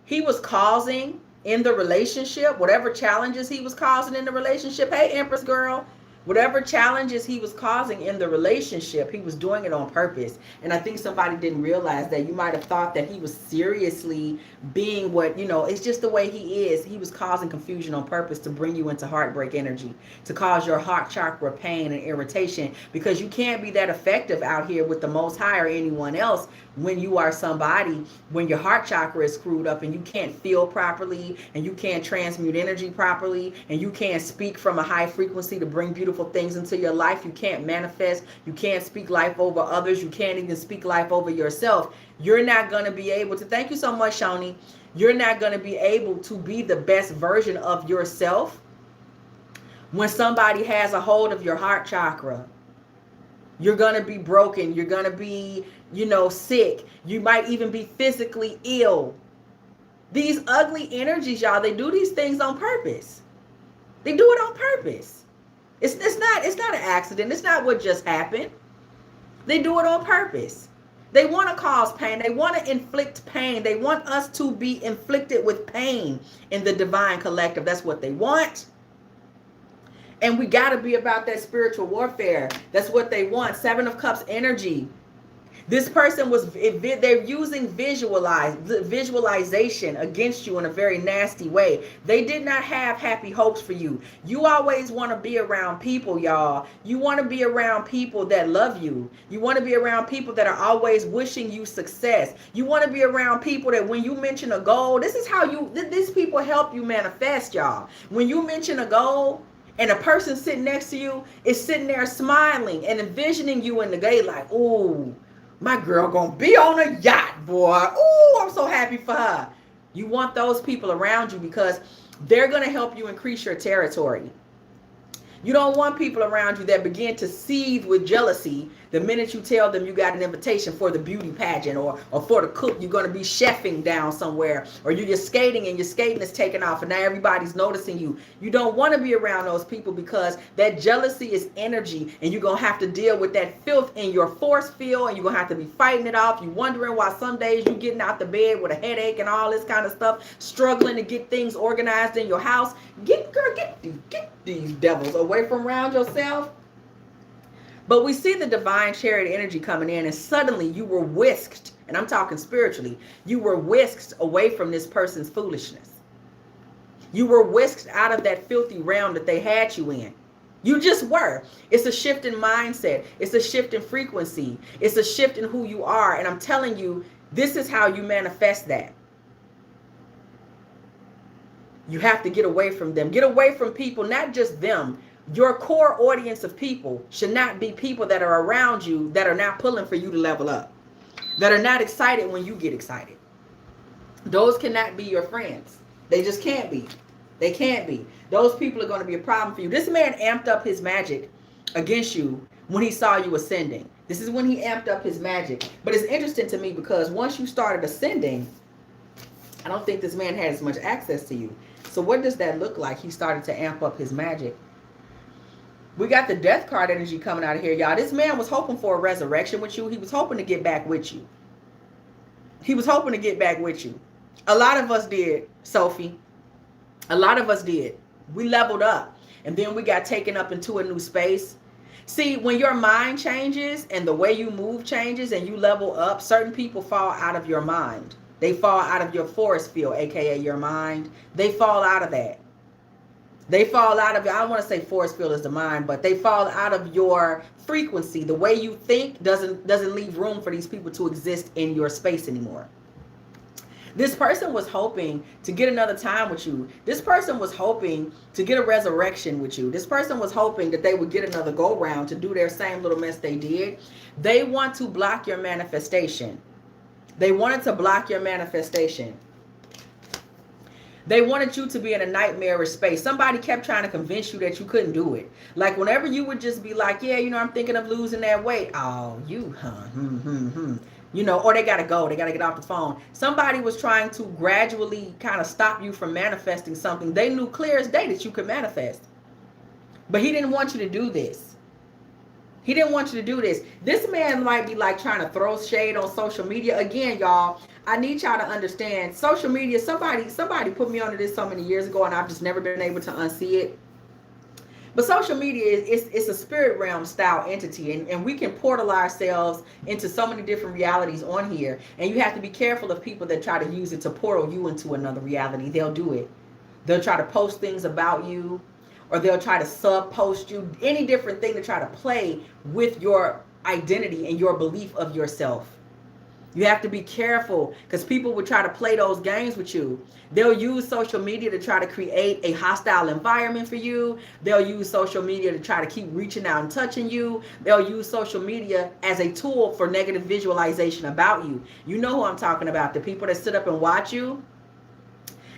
he was causing in the relationship, whatever challenges he was causing in the relationship, hey, Empress girl, whatever challenges he was causing in the relationship, he was doing it on purpose. And I think somebody didn't realize that. You might have thought that he was seriously being what, it's just the way he is. He was causing confusion on purpose to bring you into heartbreak energy, to cause your heart chakra pain and irritation, because you can't be that effective out here with the Most High or anyone else when you are somebody, when your heart chakra is screwed up and you can't feel properly and you can't transmute energy properly and you can't speak from a high frequency to bring beautiful things into your life. You can't manifest. You can't speak life over others. You can't even speak life over yourself. You're not going to be able to, thank you so much, Shoni. You're not going to be able to be the best version of yourself when somebody has a hold of your heart chakra. You're going to be broken. You're going to be, sick. You might even be physically ill. These ugly energies, y'all, they do these things on purpose. They do it on purpose. It's not an accident. It's not what just happened. They do it on purpose. They want to cause pain. They want to inflict pain. They want us to be inflicted with pain in the divine collective. That's what they want. And we got to be about that spiritual warfare. That's what they want. 7 of Cups energy. This person they're using visualization against you in a very nasty way. They did not have happy hopes for you. You always want to be around people, y'all. You want to be around people that love you. You want to be around people that are always wishing you success. You want to be around people that when you mention a goal, this is how these people help you manifest, y'all. When you mention a goal, and a person sitting next to you is sitting there smiling and envisioning you in the day like, ooh, my girl gonna be on a yacht, boy. Ooh, I'm so happy for her. You want those people around you because they're gonna help you increase your territory. You don't want people around you that begin to seethe with jealousy the minute you tell them you got an invitation for the beauty pageant or for the cook. You're going to be chefing down somewhere, or you're just skating and your skating is taking off and now everybody's noticing you. You don't want to be around those people because that jealousy is energy and you're going to have to deal with that filth in your force field and you're going to have to be fighting it off. You're wondering why some days you're getting out the bed with a headache and all this kind of stuff, struggling to get things organized in your house. Get these devils away from around yourself. But we see the divine chariot energy coming in and suddenly you were whisked, and I'm talking spiritually, you were whisked away from this person's foolishness. You were whisked out of that filthy realm that they had you in. You just were. It's a shift in mindset. It's a shift in frequency. It's a shift in who you are. And I'm telling you, this is how you manifest that. You have to get away from them. Get away from people, not just them. Your core audience of people should not be people that are around you that are not pulling for you to level up, that are not excited when you get excited. Those cannot be your friends. They just can't be. They can't be. Those people are going to be a problem for you. This man amped up his magic against you when he saw you ascending. This is when he amped up his magic. But it's interesting to me because once you started ascending, I don't think this man had as much access to you. So what does that look like? He started to amp up his magic. We got the death card energy coming out of here, y'all. This man was hoping for a resurrection with you. He was hoping to get back with you. He was hoping to get back with you. A lot of us did, Sophie. A lot of us did. We leveled up. And then we got taken up into a new space. See, when your mind changes and the way you move changes and you level up, certain people fall out of your mind. They fall out of your force field, aka your mind. They fall out of that. They fall out of, I don't want to say force field is the mind, but they fall out of your frequency. The way you think doesn't leave room for these people to exist in your space anymore. This person was hoping to get another time with you. This person was hoping to get a resurrection with you. This person was hoping that they would get another go round to do their same little mess they did. They want to block your manifestation. They wanted to block your manifestation. They wanted you to be in a nightmarish space. Somebody kept trying to convince you that you couldn't do it. Like whenever you would just be like, yeah, you know, I'm thinking of losing that weight. Oh, you, huh? You know, or they got to go. They got to get off the phone. Somebody was trying to gradually kind of stop you from manifesting something. They knew clear as day that you could manifest. But he didn't want you to do this. He didn't want you to do this. This man might be like trying to throw shade on social media. Again, y'all, I need y'all to understand social media. Somebody put me onto this so many years ago and I've just never been able to unsee it. But social media is a spirit realm style entity, and we can portal ourselves into so many different realities on here. And you have to be careful of people that try to use it to portal you into another reality. They'll do it. They'll try to post things about you, or they'll try to sub post you, any different thing to try to play with your identity and your belief of yourself. You have to be careful because people will try to play those games with you. They'll use social media to try to create a hostile environment for you. They'll use social media to try to keep reaching out and touching you. They'll use social media as a tool for negative visualization about you. You know who I'm talking about. The people that sit up and watch you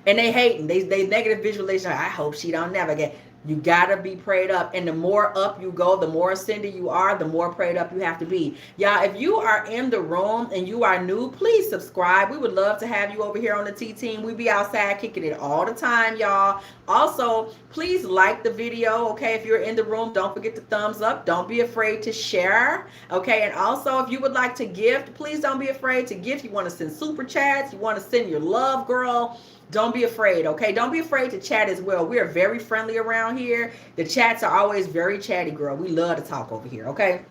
and they hating. They negative visualization. I hope she don't never get. You got to be prayed up. And the more up you go, the more ascended you are, the more prayed up you have to be. Y'all, if you are in the room and you are new, please subscribe. We would love to have you over here on the T Team. We be outside kicking it all the time, y'all. Also, please like the video, okay? If you're in the room, don't forget to thumbs up. Don't be afraid to share, okay? And also, if you would like to gift, please don't be afraid to gift. You want to send super chats. You want to send your love, girl. Don't be afraid, okay? Don't be afraid to chat as well. We are very friendly around here. The chats are always very chatty, girl. We love to talk over here, okay?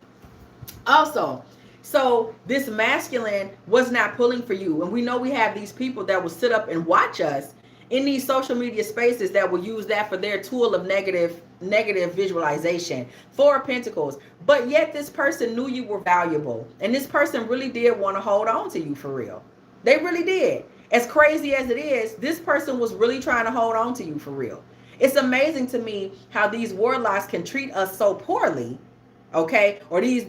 Also, so this masculine was not pulling for you. And we know we have these people that will sit up and watch us in these social media spaces that will use that for their tool of negative visualization. Four of Pentacles. But yet this person knew you were valuable. And this person really did want to hold on to you for real. They really did. As crazy as it is, this person was really trying to hold on to you for real. It's amazing to me how these warlocks can treat us so poorly, okay? Or these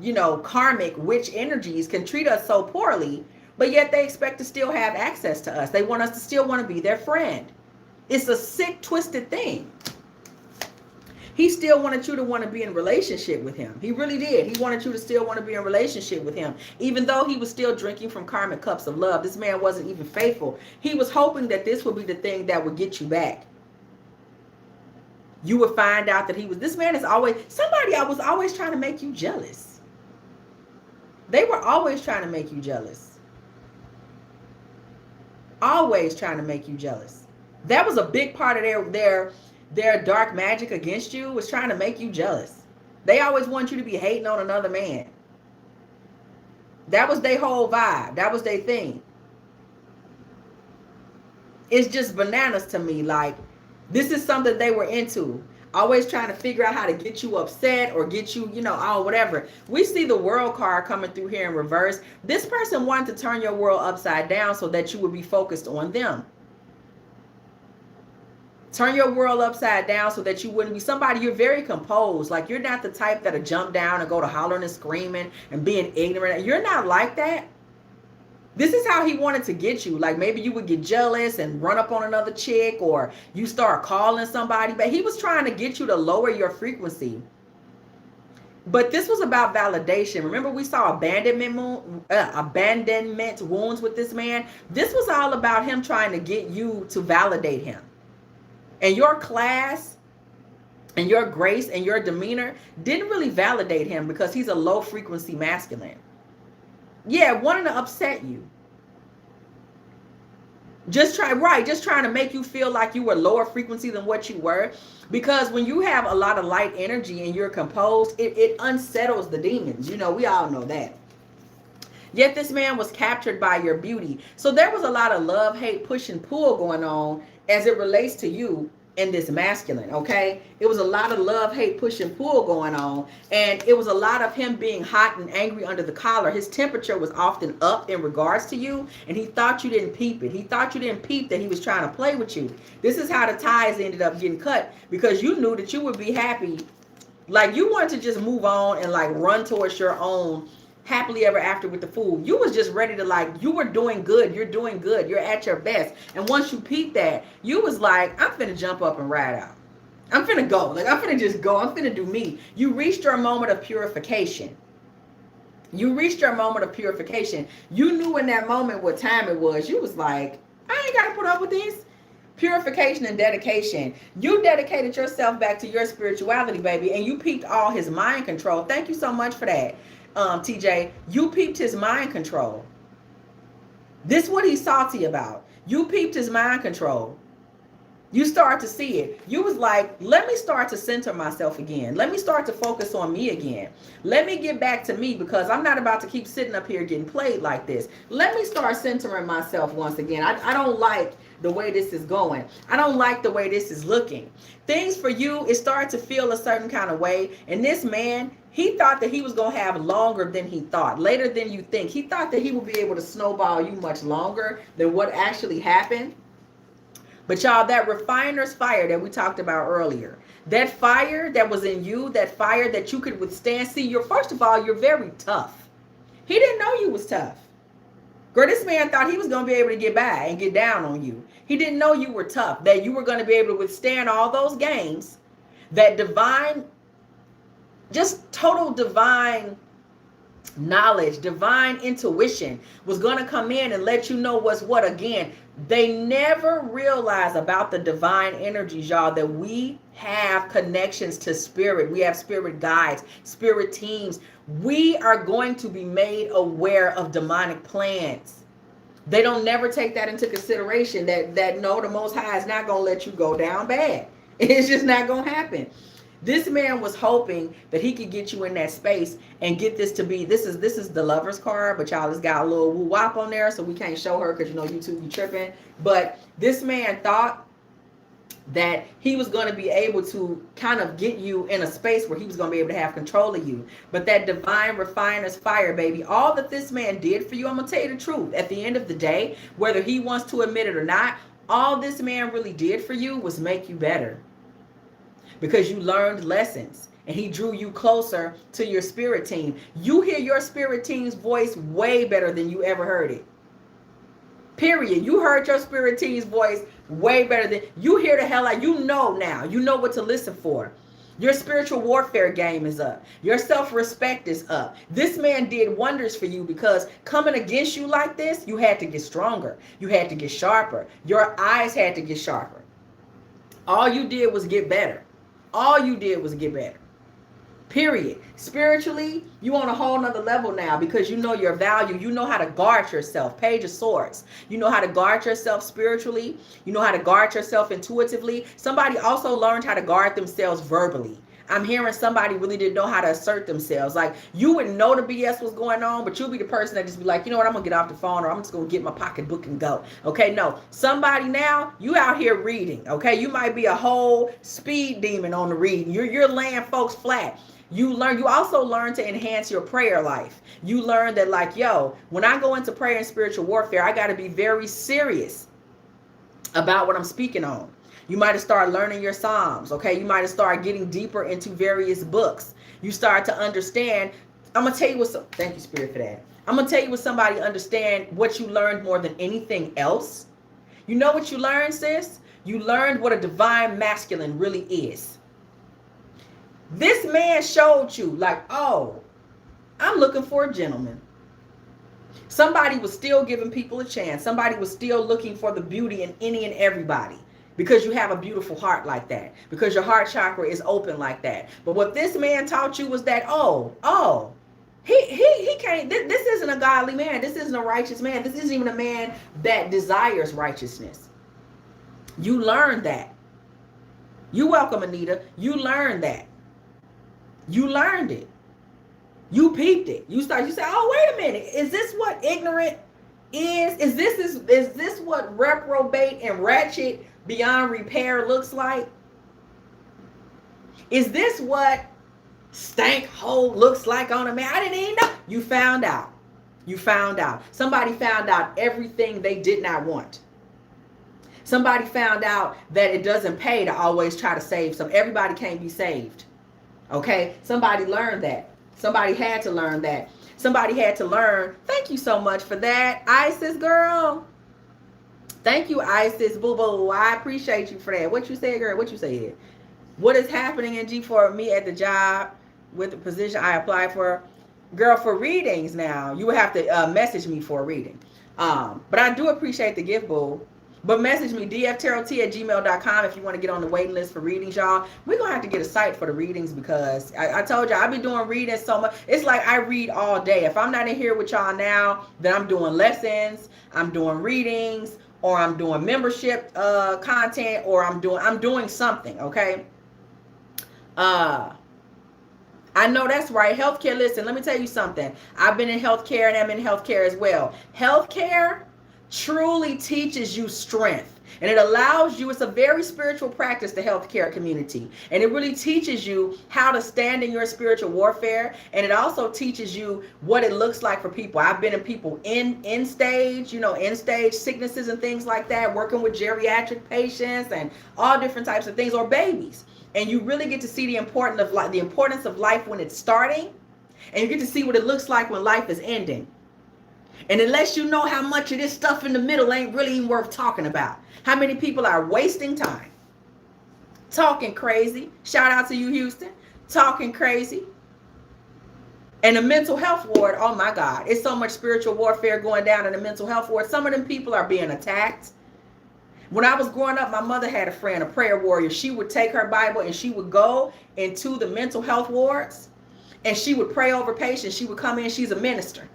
you know, karmic witch energies can treat us so poorly, but yet they expect to still have access to us. They want us to still want to be their friend. It's a sick, twisted thing. He still wanted you to want to be in a relationship with him. He really did. He wanted you to still want to be in a relationship with him. Even though he was still drinking from karmic cups of love. This man wasn't even faithful. He was hoping that this would be the thing that would get you back. You would find out that this man is always, somebody I was always trying to make you jealous. They were always trying to make you jealous. Always trying to make you jealous. That was a big part of their dark magic against you, was trying to make you jealous. They always want you to be hating on another man. That was their whole vibe. That was their thing. It's just bananas to me. Like, this is something they were into. Always trying to figure out how to get you upset or get you, you know, oh, whatever. We see the world card coming through here in reverse. This person wanted to turn your world upside down so that you would be focused on them. Turn your world upside down so that you wouldn't be somebody. You're very composed. Like, you're not the type that'll jump down and go to hollering and screaming and being ignorant. You're not like that. This is how he wanted to get you. Like, maybe you would get jealous and run up on another chick, or you start calling somebody. But he was trying to get you to lower your frequency. But this was about validation. Remember, we saw abandonment wounds with this man. This was all about him trying to get you to validate him. And your class and your grace and your demeanor didn't really validate him because he's a low frequency masculine. Yeah, wanting to upset you. Just trying to make you feel like you were lower frequency than what you were. Because when you have a lot of light energy and you're composed, it unsettles the demons. You know, we all know that. Yet this man was captured by your beauty. So there was a lot of love, hate, push, and pull going on as it relates to you in this masculine, okay? It was a lot of love, hate, push, and pull going on. And it was a lot of him being hot and angry under the collar. His temperature was often up in regards to you, and he thought you didn't peep it. He thought you didn't peep that he was trying to play with you. This is how the ties ended up getting cut, because you knew that you would be happy. Like, you wanted to just move on and like run towards your own happily ever after with the fool. You was just ready to, like, you were doing good. You're doing good. You're at your best. And once you peeped that, you was like, I'm finna jump up and ride out. I'm finna go. Like, I'm finna just go. I'm finna do me. You reached your moment of purification. You reached your moment of purification. You knew in that moment what time it was. You was like, I ain't got to put up with this. Purification and dedication. You dedicated yourself back to your spirituality, baby, and you peeped all his mind control. Thank you so much for that, TJ. You peeped his mind control. This is what he's salty about. You peeped his mind control. You start to see it. You was like, let me start to center myself again. Let me start to focus on me again. Let me get back to me, because I'm not about to keep sitting up here getting played like this. Let me start centering myself once again. I don't like the way this is going. I don't like the way this is looking. Things for you, it started to feel a certain kind of way. And this man, he thought that he was going to have longer than he thought, later than you think. He thought that he would be able to snowball you much longer than what actually happened. But y'all, that refiner's fire that we talked about earlier, that fire that was in you, that fire that you could withstand. See, first of all, you're very tough. He didn't know you was tough. Girl, this man thought he was going to be able to get by and get down on you. He didn't know you were tough, that you were going to be able to withstand all those games, that divine, just total divine knowledge, divine intuition was going to come in and let you know what's what. Again, they never realize about the divine energies, y'all, that we have connections to spirit. We have spirit guides, spirit teams. We are going to be made aware of demonic plans. They don't never take that into consideration, that no, the Most High is not going to let you go down bad. It's just not going to happen. This man was hoping that he could get you in that space and get this to be, this is the lover's card, but y'all, it's got a little woo wop on there, so we can't show her because, you know, YouTube be tripping. But this man thought that he was going to be able to kind of get you in a space where he was going to be able to have control of you. But that divine refiner's fire, baby, all that this man did for you, I'm going to tell you the truth. At the end of the day, whether he wants to admit it or not, all this man really did for you was make you better. Because you learned lessons, and he drew you closer to your spirit team. You hear your spirit team's voice way better than you ever heard it. Period. You heard your spirit team's voice way better than you hear the hell out. You know now. You know what to listen for. Your spiritual warfare game is up. Your self-respect is up. This man did wonders for you, because coming against you like this, you had to get stronger. You had to get sharper. Your eyes had to get sharper. All you did was get better. All you did was get better. Period. Spiritually, you on a whole nother level now, because you know your value. You know how to guard yourself. Page of Swords. You know how to guard yourself spiritually. You know how to guard yourself intuitively. Somebody also learned how to guard themselves verbally. I'm hearing somebody really didn't know how to assert themselves. Like, you would know the BS was going on, but you'll be the person that just be like, you know what, I'm going to get off the phone, or I'm just going to get my pocketbook and go. Okay, no. Somebody now, you out here reading. Okay, you might be a whole speed demon on the reading. You're laying folks flat. You also learn to enhance your prayer life. You learn that, like, yo, when I go into prayer and spiritual warfare, I got to be very serious about what I'm speaking on. You might have started learning your Psalms, okay? You might have started getting deeper into various books. You start to understand. I'm going to tell you thank you, Spirit, for that. I'm going to tell you what somebody understand what you learned more than anything else. You know what you learned, sis? You learned what a divine masculine really is. This man showed you, like, oh, I'm looking for a gentleman. Somebody was still giving people a chance. Somebody was still looking for the beauty in any and everybody. Because you have a beautiful heart like that. Because your heart chakra is open like that. But what this man taught you was that, he can't, this isn't a godly man. This isn't a righteous man. This isn't even a man that desires righteousness. You learned that. You're welcome, Anita. You learned that. You learned it. You peeped it. You say, oh, wait a minute. Is this what ignorant is? Is this what reprobate and ratchet beyond repair looks like? Is this what stank hole looks like on a man? I didn't even know. You found out. You found out. Somebody found out everything they did not want. Somebody found out that it doesn't pay to always try to save some. Everybody can't be saved. Okay? Somebody learned that. Somebody had to learn that. Somebody had to learn. Thank you so much for that, Isis girl. Thank you, Isis. Boo boo. I appreciate you for that. What you said, girl? What you said? What is happening in G for me at the job with the position I applied for? Girl, for readings now, you would have to message me for a reading. But I do appreciate the gift, boo. But message me, dftarottea@gmail.com if you want to get on the waiting list for readings, y'all. We're going to have to get a site for the readings because I told y'all I've been doing readings so much. It's like I read all day. If I'm not in here with y'all now, then I'm doing lessons, I'm doing readings, or I'm doing membership content, or I'm doing something, okay? I know that's right. Healthcare, listen, let me tell you something. I've been in healthcare and I'm in healthcare as well. Healthcare truly teaches you strength. And it allows you, it's a very spiritual practice, the healthcare community. And it really teaches you how to stand in your spiritual warfare. And it also teaches you what it looks like for people. I've been in people in stage, in stage sicknesses and things like that, working with geriatric patients and all different types of things, or babies. And you really get to see the importance of life when it's starting. And you get to see what it looks like when life is ending. And unless you know how much of this stuff in the middle ain't really even worth talking about. How many people are wasting time talking crazy? Shout out to you, Houston. Talking crazy. And the mental health ward, oh my God. It's so much spiritual warfare going down in the mental health ward. Some of them people are being attacked. When I was growing up, my mother had a friend, a prayer warrior. She would take her Bible and she would go into the mental health wards and she would pray over patients. She would come in, she's a minister.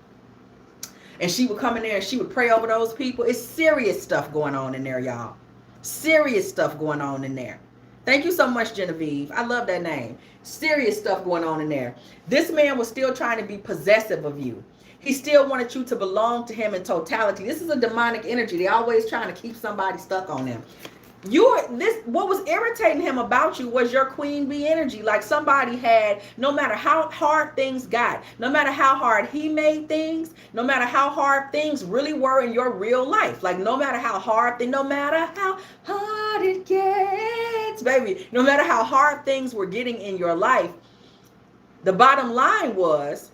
And she would come in there and she would pray over those people. It's serious stuff going on in there, y'all. Serious stuff going on in there. Thank you so much, Genevieve. I love that name. Serious stuff going on in there. This man was still trying to be possessive of you. He still wanted you to belong to him in totality. This is a demonic energy. They're always trying to keep somebody stuck on them. What was irritating him about you was your queen bee energy. Like somebody had, no matter how hard things got, no matter how hard he made things, no matter how hard things really were in your real life, like no matter how hard it gets, baby, no matter how hard things were getting in your life, the bottom line was,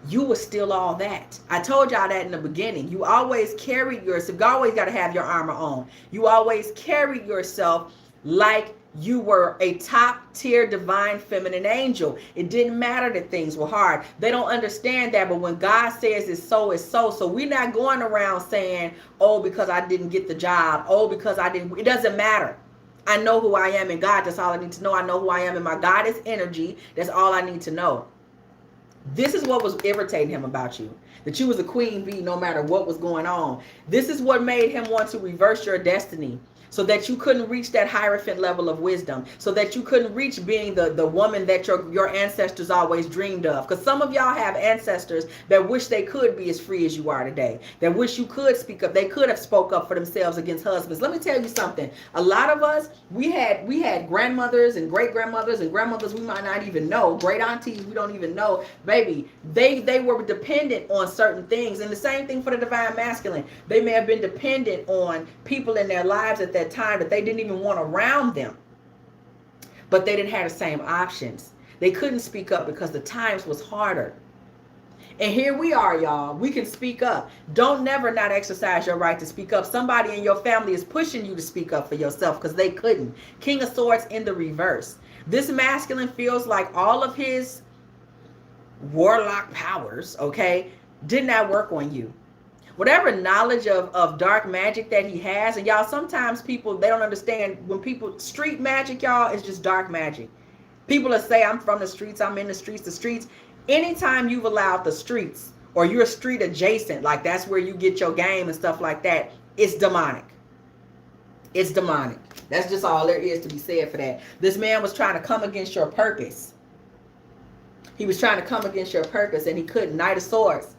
you were still all that. I told y'all that in the beginning. You always carried yourself. You always got to have your armor on. You always carried yourself like you were a top tier divine feminine angel. It didn't matter that things were hard. They don't understand that. But when God says it's so, it's so. So we're not going around saying, oh, because I didn't get the job. Oh, because I didn't. It doesn't matter. I know who I am in God. That's all I need to know. I know who I am in my goddess energy. That's all I need to know. This is what was irritating him about you. That you was a queen bee no matter what was going on. This is what made him want to reverse your destiny. So that you couldn't reach that Hierophant level of wisdom. So that you couldn't reach being the woman that your ancestors always dreamed of. Because some of y'all have ancestors that wish they could be as free as you are today. That wish you could speak up. They could have spoke up for themselves against husbands. Let me tell you something. A lot of us, we had grandmothers and great-grandmothers and grandmothers we might not even know. Great aunties we don't even know. Baby, they were dependent on certain things. And the same thing for the divine masculine. They may have been dependent on people in their lives at that time that they didn't even want around them, but they didn't have the same options. They couldn't speak up because the times was harder. And here we are, y'all. We can speak up. Don't never not exercise your right to speak up. Somebody in your family is pushing you to speak up for yourself because they couldn't. King of Swords in the reverse. This masculine feels like all of his warlock powers, okay, did not work on you. Whatever knowledge of dark magic that he has, and y'all, sometimes people, they don't understand when people, street magic, y'all, is just dark magic. People will say, I'm from the streets, I'm in the streets. Anytime you've allowed the streets, or you're street adjacent, like that's where you get your game and stuff like that, it's demonic. It's demonic. That's just all there is to be said for that. This man was trying to come against your purpose. He was trying to come against your purpose, and he couldn't. Knight of Swords.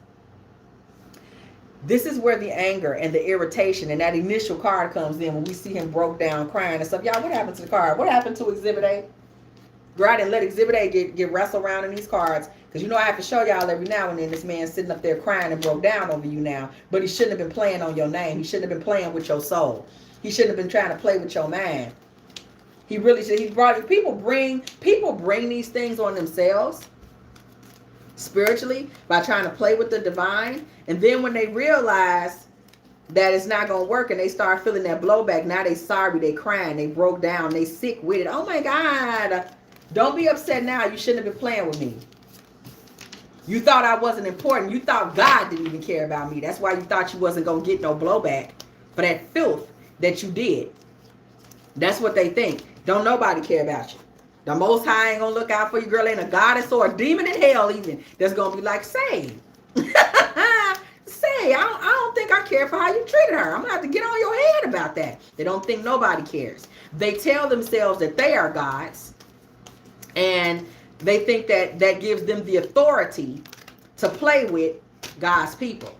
This is where the anger and the irritation and that initial card comes in when we see him broke down, crying and stuff. Y'all, what happened to the card? What happened to Exhibit A? Girl, I didn't let Exhibit A get wrestled around in these cards. Because you know I have to show y'all every now and then this man sitting up there crying and broke down over you now. But he shouldn't have been playing on your name. He shouldn't have been playing with your soul. He shouldn't have been trying to play with your mind. He really should. He brought people bring these things on themselves spiritually by trying to play with the divine. And then when they realize that it's not going to work and they start feeling that blowback, now they sorry, they crying, they broke down, they sick with it. Oh my God. Don't be upset now. You shouldn't have been playing with me. You thought I wasn't important. You thought God didn't even care about me. That's why you thought you wasn't going to get no blowback for that filth that you did. That's what they think. Don't nobody care about you. The Most High ain't going to look out for you, girl. Ain't a goddess or a demon in hell even that's going to be like, say, I don't think I care for how you treated her. I'm going to have to get on your head about that. They don't think nobody cares. They tell themselves that they are gods. And they think that that gives them the authority to play with God's people.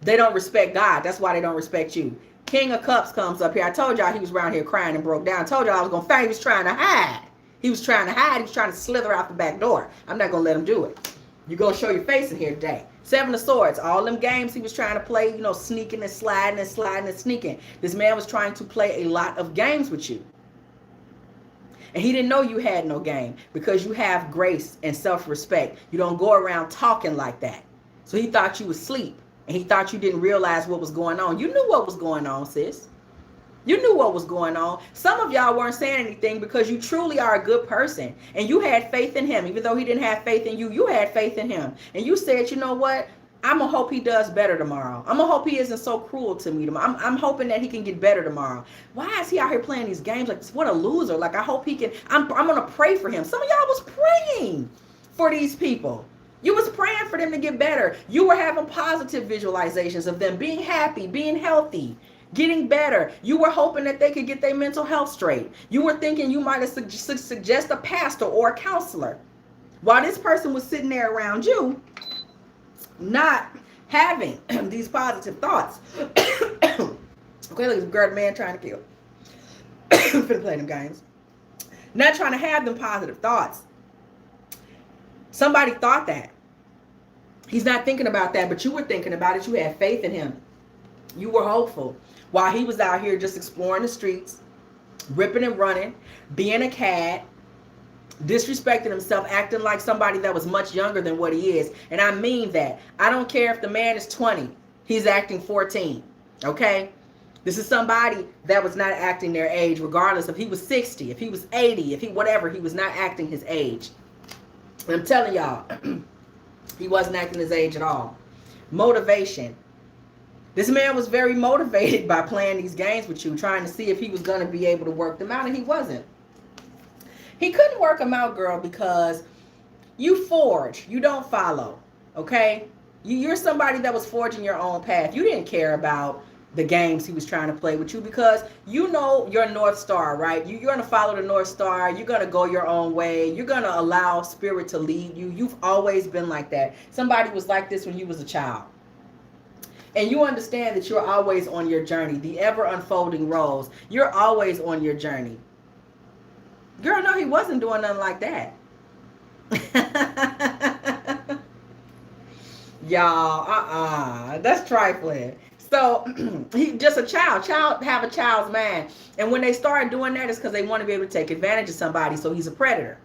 They don't respect God. That's why they don't respect you. King of Cups comes up here. I told y'all he was around here crying and broke down. I told y'all I was going to find. He was trying to hide. He was trying to hide. He was trying to slither out the back door. I'm not going to let him do it. You're going to show your face in here today. Seven of Swords. All them games he was trying to play, you know, sneaking and sliding and sliding and sneaking. This man was trying to play a lot of games with you. And he didn't know you had no game because you have grace and self-respect. You don't go around talking like that. So he thought you was asleep and he thought you didn't realize what was going on. You knew what was going on, sis. You knew what was going on. Some of y'all weren't saying anything because you truly are a good person and you had faith in him. Even though he didn't have faith in you, you had faith in him. And you said, you know what? I'm going to hope he does better tomorrow. I'm going to hope he isn't so cruel to me tomorrow. I'm hoping that he can get better tomorrow. Why is he out here playing these games like this? What a loser. Like, I hope he can. I'm going to pray for him. Some of y'all was praying for these people. You was praying for them to get better. You were having positive visualizations of them being happy, being healthy, getting better. You were hoping that they could get their mental health straight. You were thinking you might have suggest a pastor or a counselor. While this person was sitting there around you, not having these positive thoughts. Okay, look at this girl, man trying to kill. Finna play them games. Not trying to have them positive thoughts. Somebody thought that. He's not thinking about that, but you were thinking about it. You had faith in him. You were hopeful. While he was out here just exploring the streets, ripping and running, being a cat, disrespecting himself, acting like somebody that was much younger than what he is. And I mean that. I don't care if the man is 20. He's acting 14. Okay? This is somebody that was not acting their age, regardless if he was 60, if he was 80, if he whatever, he was not acting his age. And I'm telling y'all, he wasn't acting his age at all. Motivation. This man was very motivated by playing these games with you, trying to see if he was going to be able to work them out, and he wasn't. He couldn't work them out, girl, because you forge. You don't follow, okay? You're somebody that was forging your own path. You didn't care about the games he was trying to play with you because you know your North Star, right? You're going to follow the North Star. You're going to go your own way. You're going to allow spirit to lead you. You've always been like that. Somebody was like this when you was a child. And you understand that you're always on your journey, the ever unfolding rose. You're always on your journey. Girl, no, he wasn't doing nothing like that. Y'all, that's trifling. So he just a child have a child's mind. And when they start doing that, it's because they want to be able to take advantage of somebody. So he's a predator.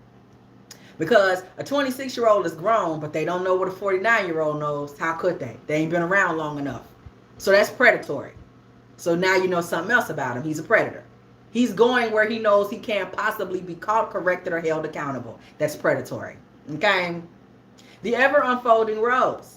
Because a 26-year-old is grown, but they don't know what a 49-year-old knows. How could they? They ain't been around long enough. So that's predatory. So now you know something else about him. He's a predator. He's going where he knows he can't possibly be caught, corrected, or held accountable. That's predatory. Okay? The ever unfolding rose.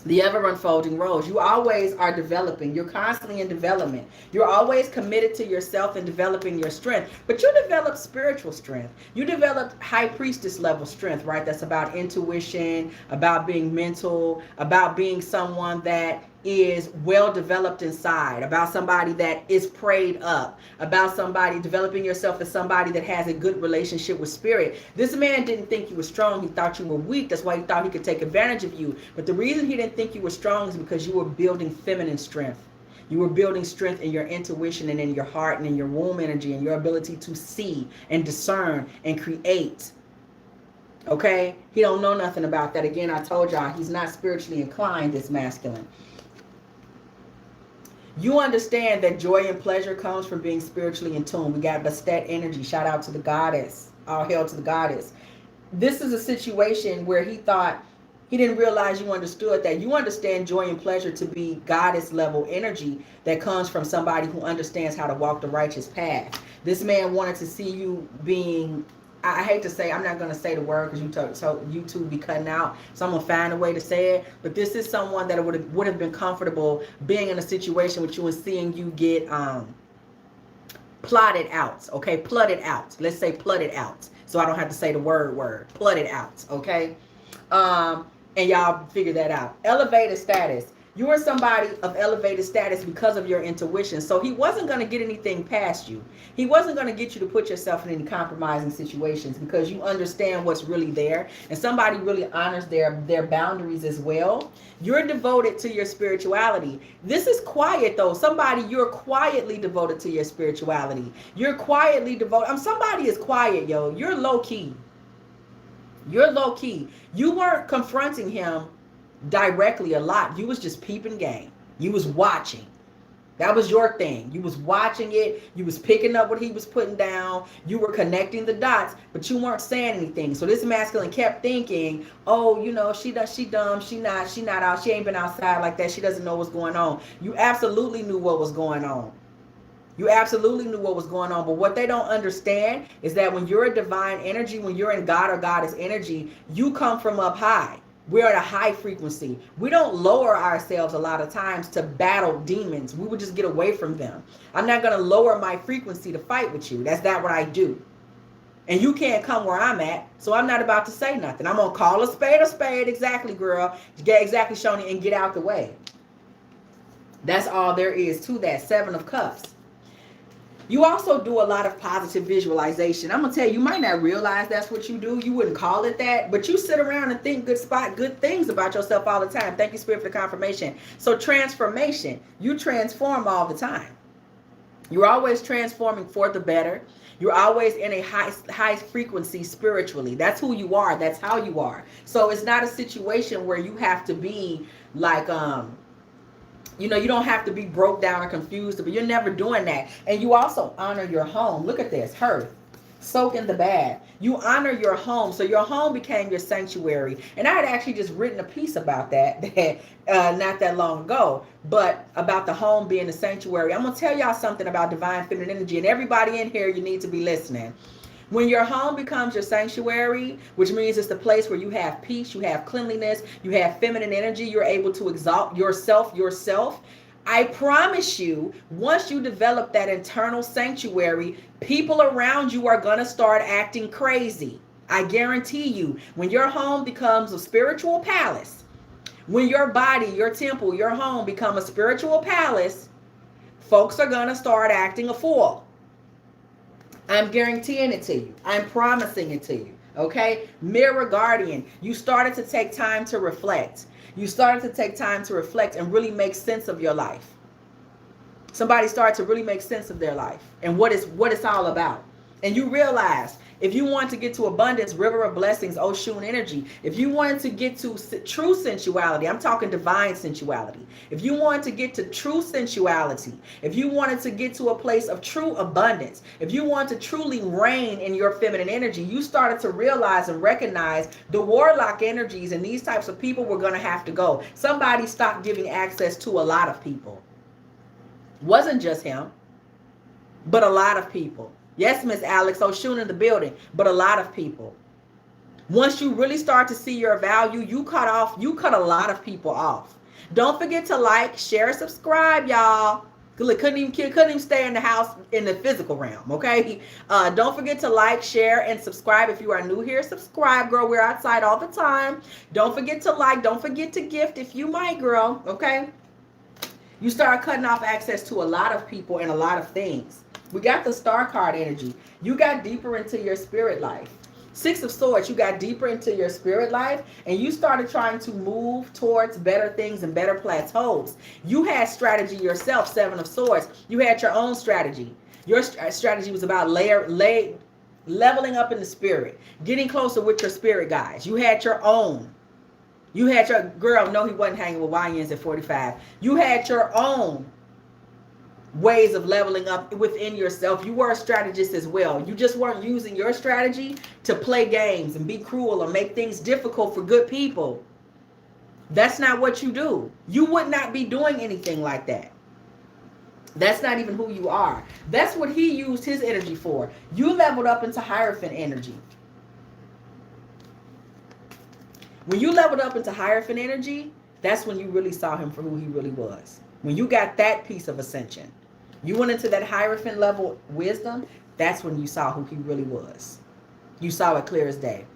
The ever unfolding rose. You always are developing. You're constantly in development. You're always committed to yourself and developing your strength. But you develop spiritual strength. You develop high priestess level strength, right? That's about intuition, about being mental, about being someone that is well developed inside, about somebody that is prayed up, about somebody developing yourself as somebody that has a good relationship with spirit. This man didn't think you were strong. He thought you were weak. That's why he thought he could take advantage of you. But the reason he didn't think you were strong is because you were building feminine strength. You were building strength in your intuition and in your heart and in your womb energy and your ability to see and discern and create. Okay? He don't know nothing about that. Again, I told y'all, he's not spiritually inclined, this masculine. You understand that joy and pleasure comes from being spiritually in tune. We got Bastet energy. Shout out to the goddess. All hail to the goddess. This is a situation where he thought, he didn't realize you understood that. You understand joy and pleasure to be goddess level energy that comes from somebody who understands how to walk the righteous path. This man wanted to see you being, I hate to say, I'm not going to say the word because YouTube be cutting out. So I'm going to find a way to say it. But this is someone that would have been comfortable being in a situation with you and seeing you get plotted out. Okay, plotted out. Let's say plotted out. So I don't have to say the word. Plotted out. Okay. And y'all figure that out. Elevated status. You are somebody of elevated status because of your intuition. So he wasn't going to get anything past you. He wasn't going to get you to put yourself in any compromising situations because you understand what's really there. And somebody really honors their boundaries as well. You're devoted to your spirituality. This is quiet though. Somebody, you're quietly devoted to your spirituality. You're quietly devoted. Somebody is quiet, yo. You're low key. You're low key. You weren't confronting him directly a lot. You was just peeping game. You was watching. That was your thing. You was watching it. You was picking up what he was putting down. You were connecting the dots, but you weren't saying anything. So this masculine kept thinking, oh, you know, she dumb. She not out. She ain't been outside like that. She doesn't know what's going on. You absolutely knew what was going on. You absolutely knew what was going on. But what they don't understand is that when you're a divine energy, when you're in God or goddess energy, you come from up high. We're at a high frequency. We don't lower ourselves a lot of times to battle demons. We would just get away from them. I'm not going to lower my frequency to fight with you. That's not what I do. And you can't come where I'm at. So I'm not about to say nothing. I'm going to call a spade. Exactly, girl. Get exactly, Shoni, and get out the way. That's all there is to that. 7 of Cups. You also do a lot of positive visualization. I'm going to tell you, you might not realize that's what you do. You wouldn't call it that, but you sit around and think good things about yourself all the time. Thank you, Spirit, for the confirmation. So transformation, you transform all the time. You're always transforming for the better. You're always in a high frequency spiritually. That's who you are. That's how you are. So it's not a situation where you have to be like, you know, you don't have to be broke down or confused, but you're never doing that. And you also honor your home. Look at this, hearth, soak in the bath. You honor your home. So your home became your sanctuary. And I had actually just written a piece about that not that long ago, but about the home being the sanctuary. I'm going to tell y'all something about divine feminine energy. And everybody in here, you need to be listening. When your home becomes your sanctuary, which means it's the place where you have peace, you have cleanliness, you have feminine energy, you're able to exalt yourself. I promise you, once you develop that internal sanctuary, people around you are going to start acting crazy. I guarantee you, when your home becomes a spiritual palace, when your body, your temple, your home become a spiritual palace, folks are going to start acting a fool. I'm guaranteeing it to you. I'm promising it to you. Okay? Mirror guardian. You started to take time to reflect. You started to take time to reflect and really make sense of your life. Somebody started to really make sense of their life and what it's all about. And you realize if you want to get to abundance, river of blessings, Oshun energy, if you wanted to get to true sensuality, I'm talking divine sensuality. If you wanted to get to true sensuality, if you wanted to get to a place of true abundance, if you want to truly reign in your feminine energy, you started to realize and recognize the warlock energies and these types of people were going to have to go. Somebody stopped giving access to a lot of people. Wasn't just him, but a lot of people. Yes, Miss Alex, Oshun in the building, but a lot of people. Once you really start to see your value, you cut a lot of people off. Don't forget to like, share, subscribe, y'all. Couldn't even stay in the house in the physical realm, okay? Don't forget to like, share, and subscribe. If you are new here, subscribe, girl. We're outside all the time. Don't forget to like. Don't forget to gift if you might, girl, okay? You start cutting off access to a lot of people and a lot of things. We got the star card energy. You got deeper into your spirit life. Six of Swords, you got deeper into your spirit life and you started trying to move towards better things and better plateaus. You had strategy yourself, Seven of Swords. You had your own strategy. Your strategy was about leveling up in the spirit, getting closer with your spirit guides. You had your own. You had your girl. No, he wasn't hanging with YNs at 45. You had your own ways of leveling up within yourself. You were a strategist as well. You just weren't using your strategy to play games and be cruel or make things difficult for good people. That's not what you do. You would not be doing anything like that. That's not even who you are. That's what he used his energy for. You leveled up into Hierophant energy. When you leveled up into Hierophant energy, that's when you really saw him for who he really was. When you got that piece of ascension, you went into that Hierophant level wisdom, that's when you saw who he really was. You saw it clear as day.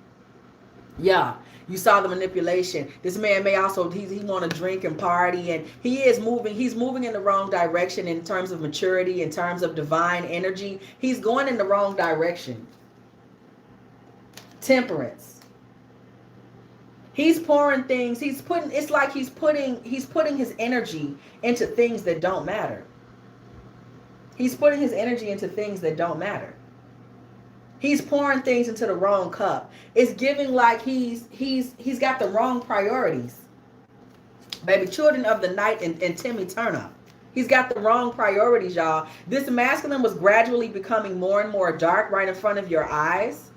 Yeah, you saw the manipulation. This man may also, he want to drink and party, and he's moving in the wrong direction in terms of maturity, in terms of divine energy. He's going in the wrong direction. Temperance. He's pouring things, it's like he's putting his energy into things that don't matter. He's putting his energy into things that don't matter. He's pouring things into the wrong cup. It's giving like he's got the wrong priorities. Baby, Children of the Night and Timmy Turner. He's got the wrong priorities, y'all. This masculine was gradually becoming more and more dark right in front of your eyes.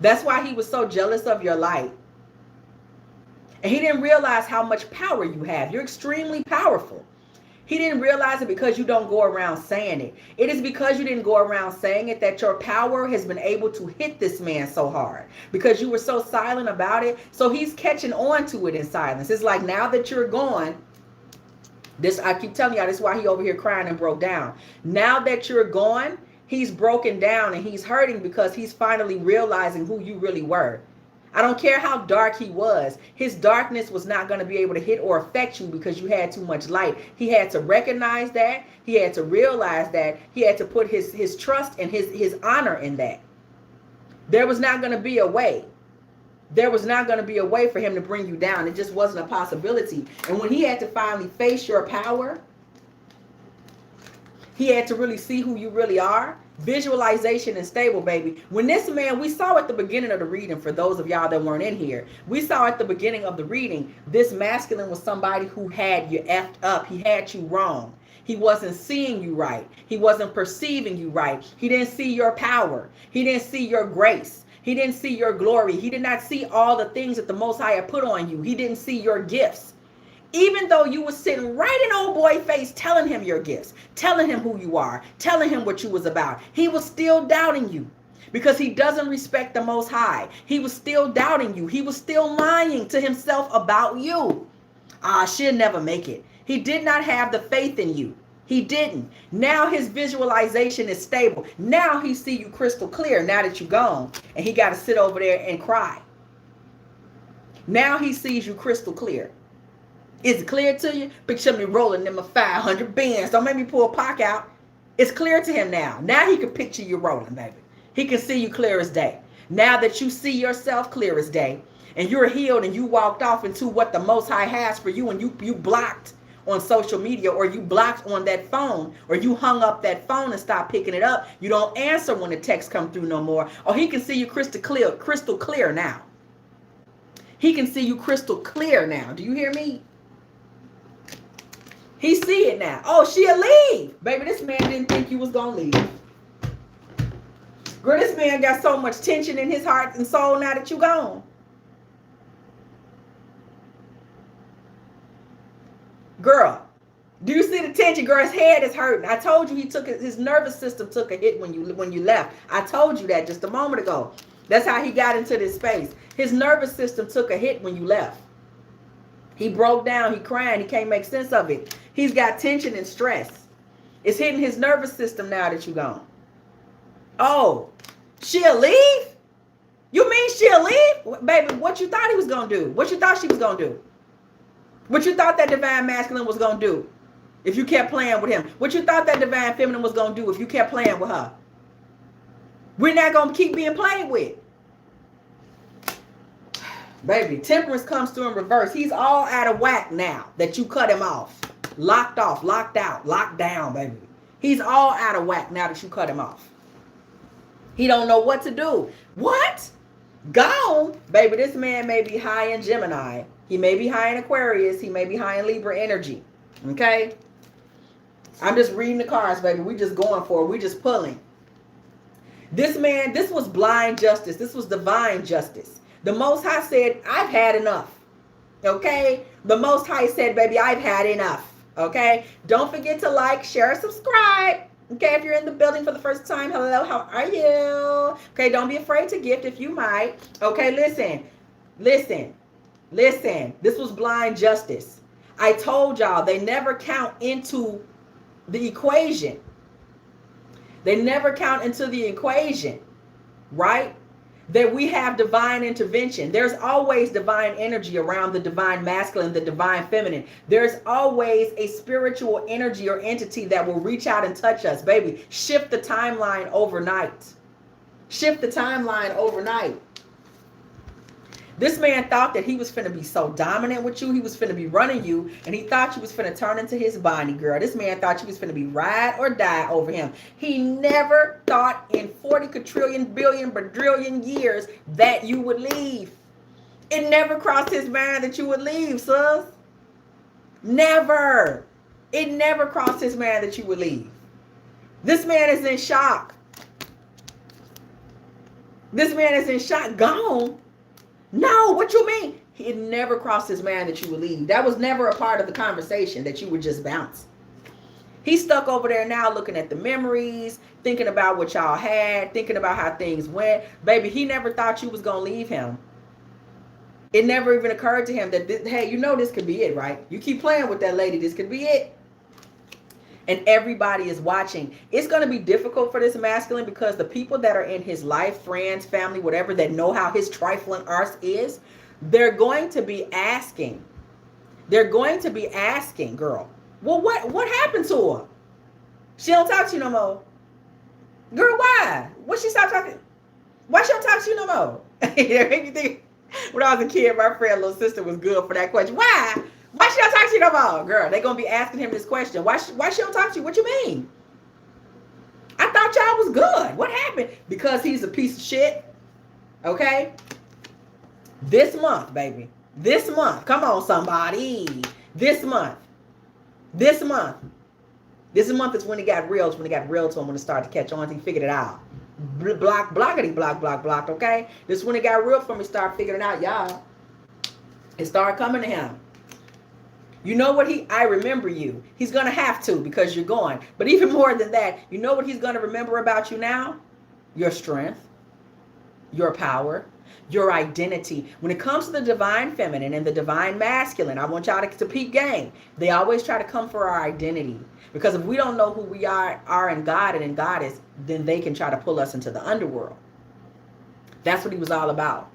That's why he was so jealous of your light. And he didn't realize how much power you have. You're extremely powerful. He didn't realize it because you don't go around saying it. It is because you didn't go around saying it that your power has been able to hit this man so hard. Because you were so silent about it. So he's catching on to it in silence. It's like now that you're gone, I keep telling y'all, this is why he over here crying and broke down. Now that you're gone, he's broken down and he's hurting because he's finally realizing who you really were. I don't care how dark he was. His darkness was not going to be able to hit or affect you because you had too much light. He had to recognize that. He had to realize that. He had to put his trust and his honor in that. There was not going to be a way. There was not going to be a way for him to bring you down. It just wasn't a possibility. And when he had to finally face your power, he had to really see who you really are. Visualization and stable, baby. When this man, we saw at the beginning of the reading, for those of y'all that weren't in here, we saw at the beginning of the reading, this masculine was somebody who had you effed up. He had you wrong. He wasn't seeing you right. He wasn't perceiving you right. He didn't see your power. He didn't see your grace. He didn't see your glory. He did not see all the things that the Most High had put on you. He didn't see your gifts. Even though you were sitting right in old boy face telling him your gifts, telling him who you are, telling him what you was about, he was still doubting you because he doesn't respect the Most High. He was still doubting you. He was still lying to himself about you. She'll never make it. He did not have the faith in you. He didn't. Now his visualization is stable. Now he see you crystal clear now that you're gone, and he got to sit over there and cry. Now he sees you crystal clear. Is it clear to you? Picture me rolling in my 500 bands. Don't make me pull a pock out. It's clear to him now. Now he can picture you rolling, baby. He can see you clear as day. Now that you see yourself clear as day, and you're healed and you walked off into what the Most High has for you, and you blocked on social media, or you blocked on that phone, or you hung up that phone and stopped picking it up. You don't answer when the texts come through no more. Or he can see you crystal clear now. He can see you crystal clear now. Do you hear me? He see it now. Oh, she'll leave. Baby, this man didn't think you was going to leave. Girl, this man got so much tension in his heart and soul now that you gone. Girl, do you see the tension? Girl, his head is hurting. I told you his nervous system took a hit when you left. I told you that just a moment ago. That's how he got into this space. His nervous system took a hit when you left. He broke down. He crying. He can't make sense of it. He's got tension and stress. It's hitting his nervous system now that you gone. Oh, she'll leave? You mean she'll leave? Baby, what you thought he was going to do? What you thought she was going to do? What you thought that divine masculine was going to do if you kept playing with him? What you thought that divine feminine was going to do if you kept playing with her? We're not going to keep being played with. Baby, temperance comes through in reverse. He's all out of whack now that you cut him off. Locked off, locked out, locked down, baby. He's all out of whack now that you cut him off. He don't know what to do. What? Gone? Baby, this man may be high in Gemini. He may be high in Aquarius. He may be high in Libra energy. Okay? I'm just reading the cards, baby. We just going for it. We just pulling. This man, this was blind justice. This was divine justice. The Most High said, I've had enough. Okay? The Most High said, baby, I've had enough. Okay? Don't forget to like, share, subscribe. Okay? If you're in the building for the first time, hello, how are you? Okay? Don't be afraid to gift if you might. Okay? Listen. This was blind justice. I told y'all they never count into the equation. They never count into the equation. Right? That we have divine intervention. There's always divine energy around the divine masculine, the divine feminine. There's always a spiritual energy or entity that will reach out and touch us. Baby, shift the timeline overnight. Shift the timeline overnight. This man thought that he was finna be so dominant with you. He was finna be running you. And he thought you was finna turn into his Bonnie girl. This man thought you was finna be ride or die over him. He never thought in 40 quadrillion, billion, quadrillion years that you would leave. It never crossed his mind that you would leave, sis. Never. It never crossed his mind that you would leave. This man is in shock. This man is in shock. Gone. No, what you mean? It never crossed his mind that you would leave. That was never a part of the conversation, that you would just bounce. He's stuck over there now looking at the memories, thinking about what y'all had, thinking about how things went. Baby, he never thought you was going to leave him. It never even occurred to him that, hey, you know this could be it, right? You keep playing with that lady, this could be it. And everybody is watching. It's going to be difficult for this masculine because the people that are in his life, friends, family, whatever, that know how his trifling arse is, they're going to be asking. They're going to be asking, girl, well, what happened to her? She don't talk to you no more. Girl, why? What she stop talking? Why she don't talk to you no more? When I was a kid, my friend, little sister, was good for that question. Why? Why she don't talk to you no more? Girl, they going to be asking him this question. Why she don't talk to you? What you mean? I thought y'all was good. What happened? Because he's a piece of shit. Okay? This month, baby. This month. Come on, somebody. This month. This month. This month is when he got real. It's when he got real to him, when it started to catch on. He figured it out. Blocked, okay? This is when it got real for him. He started figuring it out, y'all. It started coming to him. You know what I remember you. He's going to have to because you're gone. But even more than that, you know what he's going to remember about you now? Your strength, your power, your identity. When it comes to the divine feminine and the divine masculine, I want y'all to peep game. They always try to come for our identity. Because if we don't know who we are in God and in Goddess, then they can try to pull us into the underworld. That's what he was all about.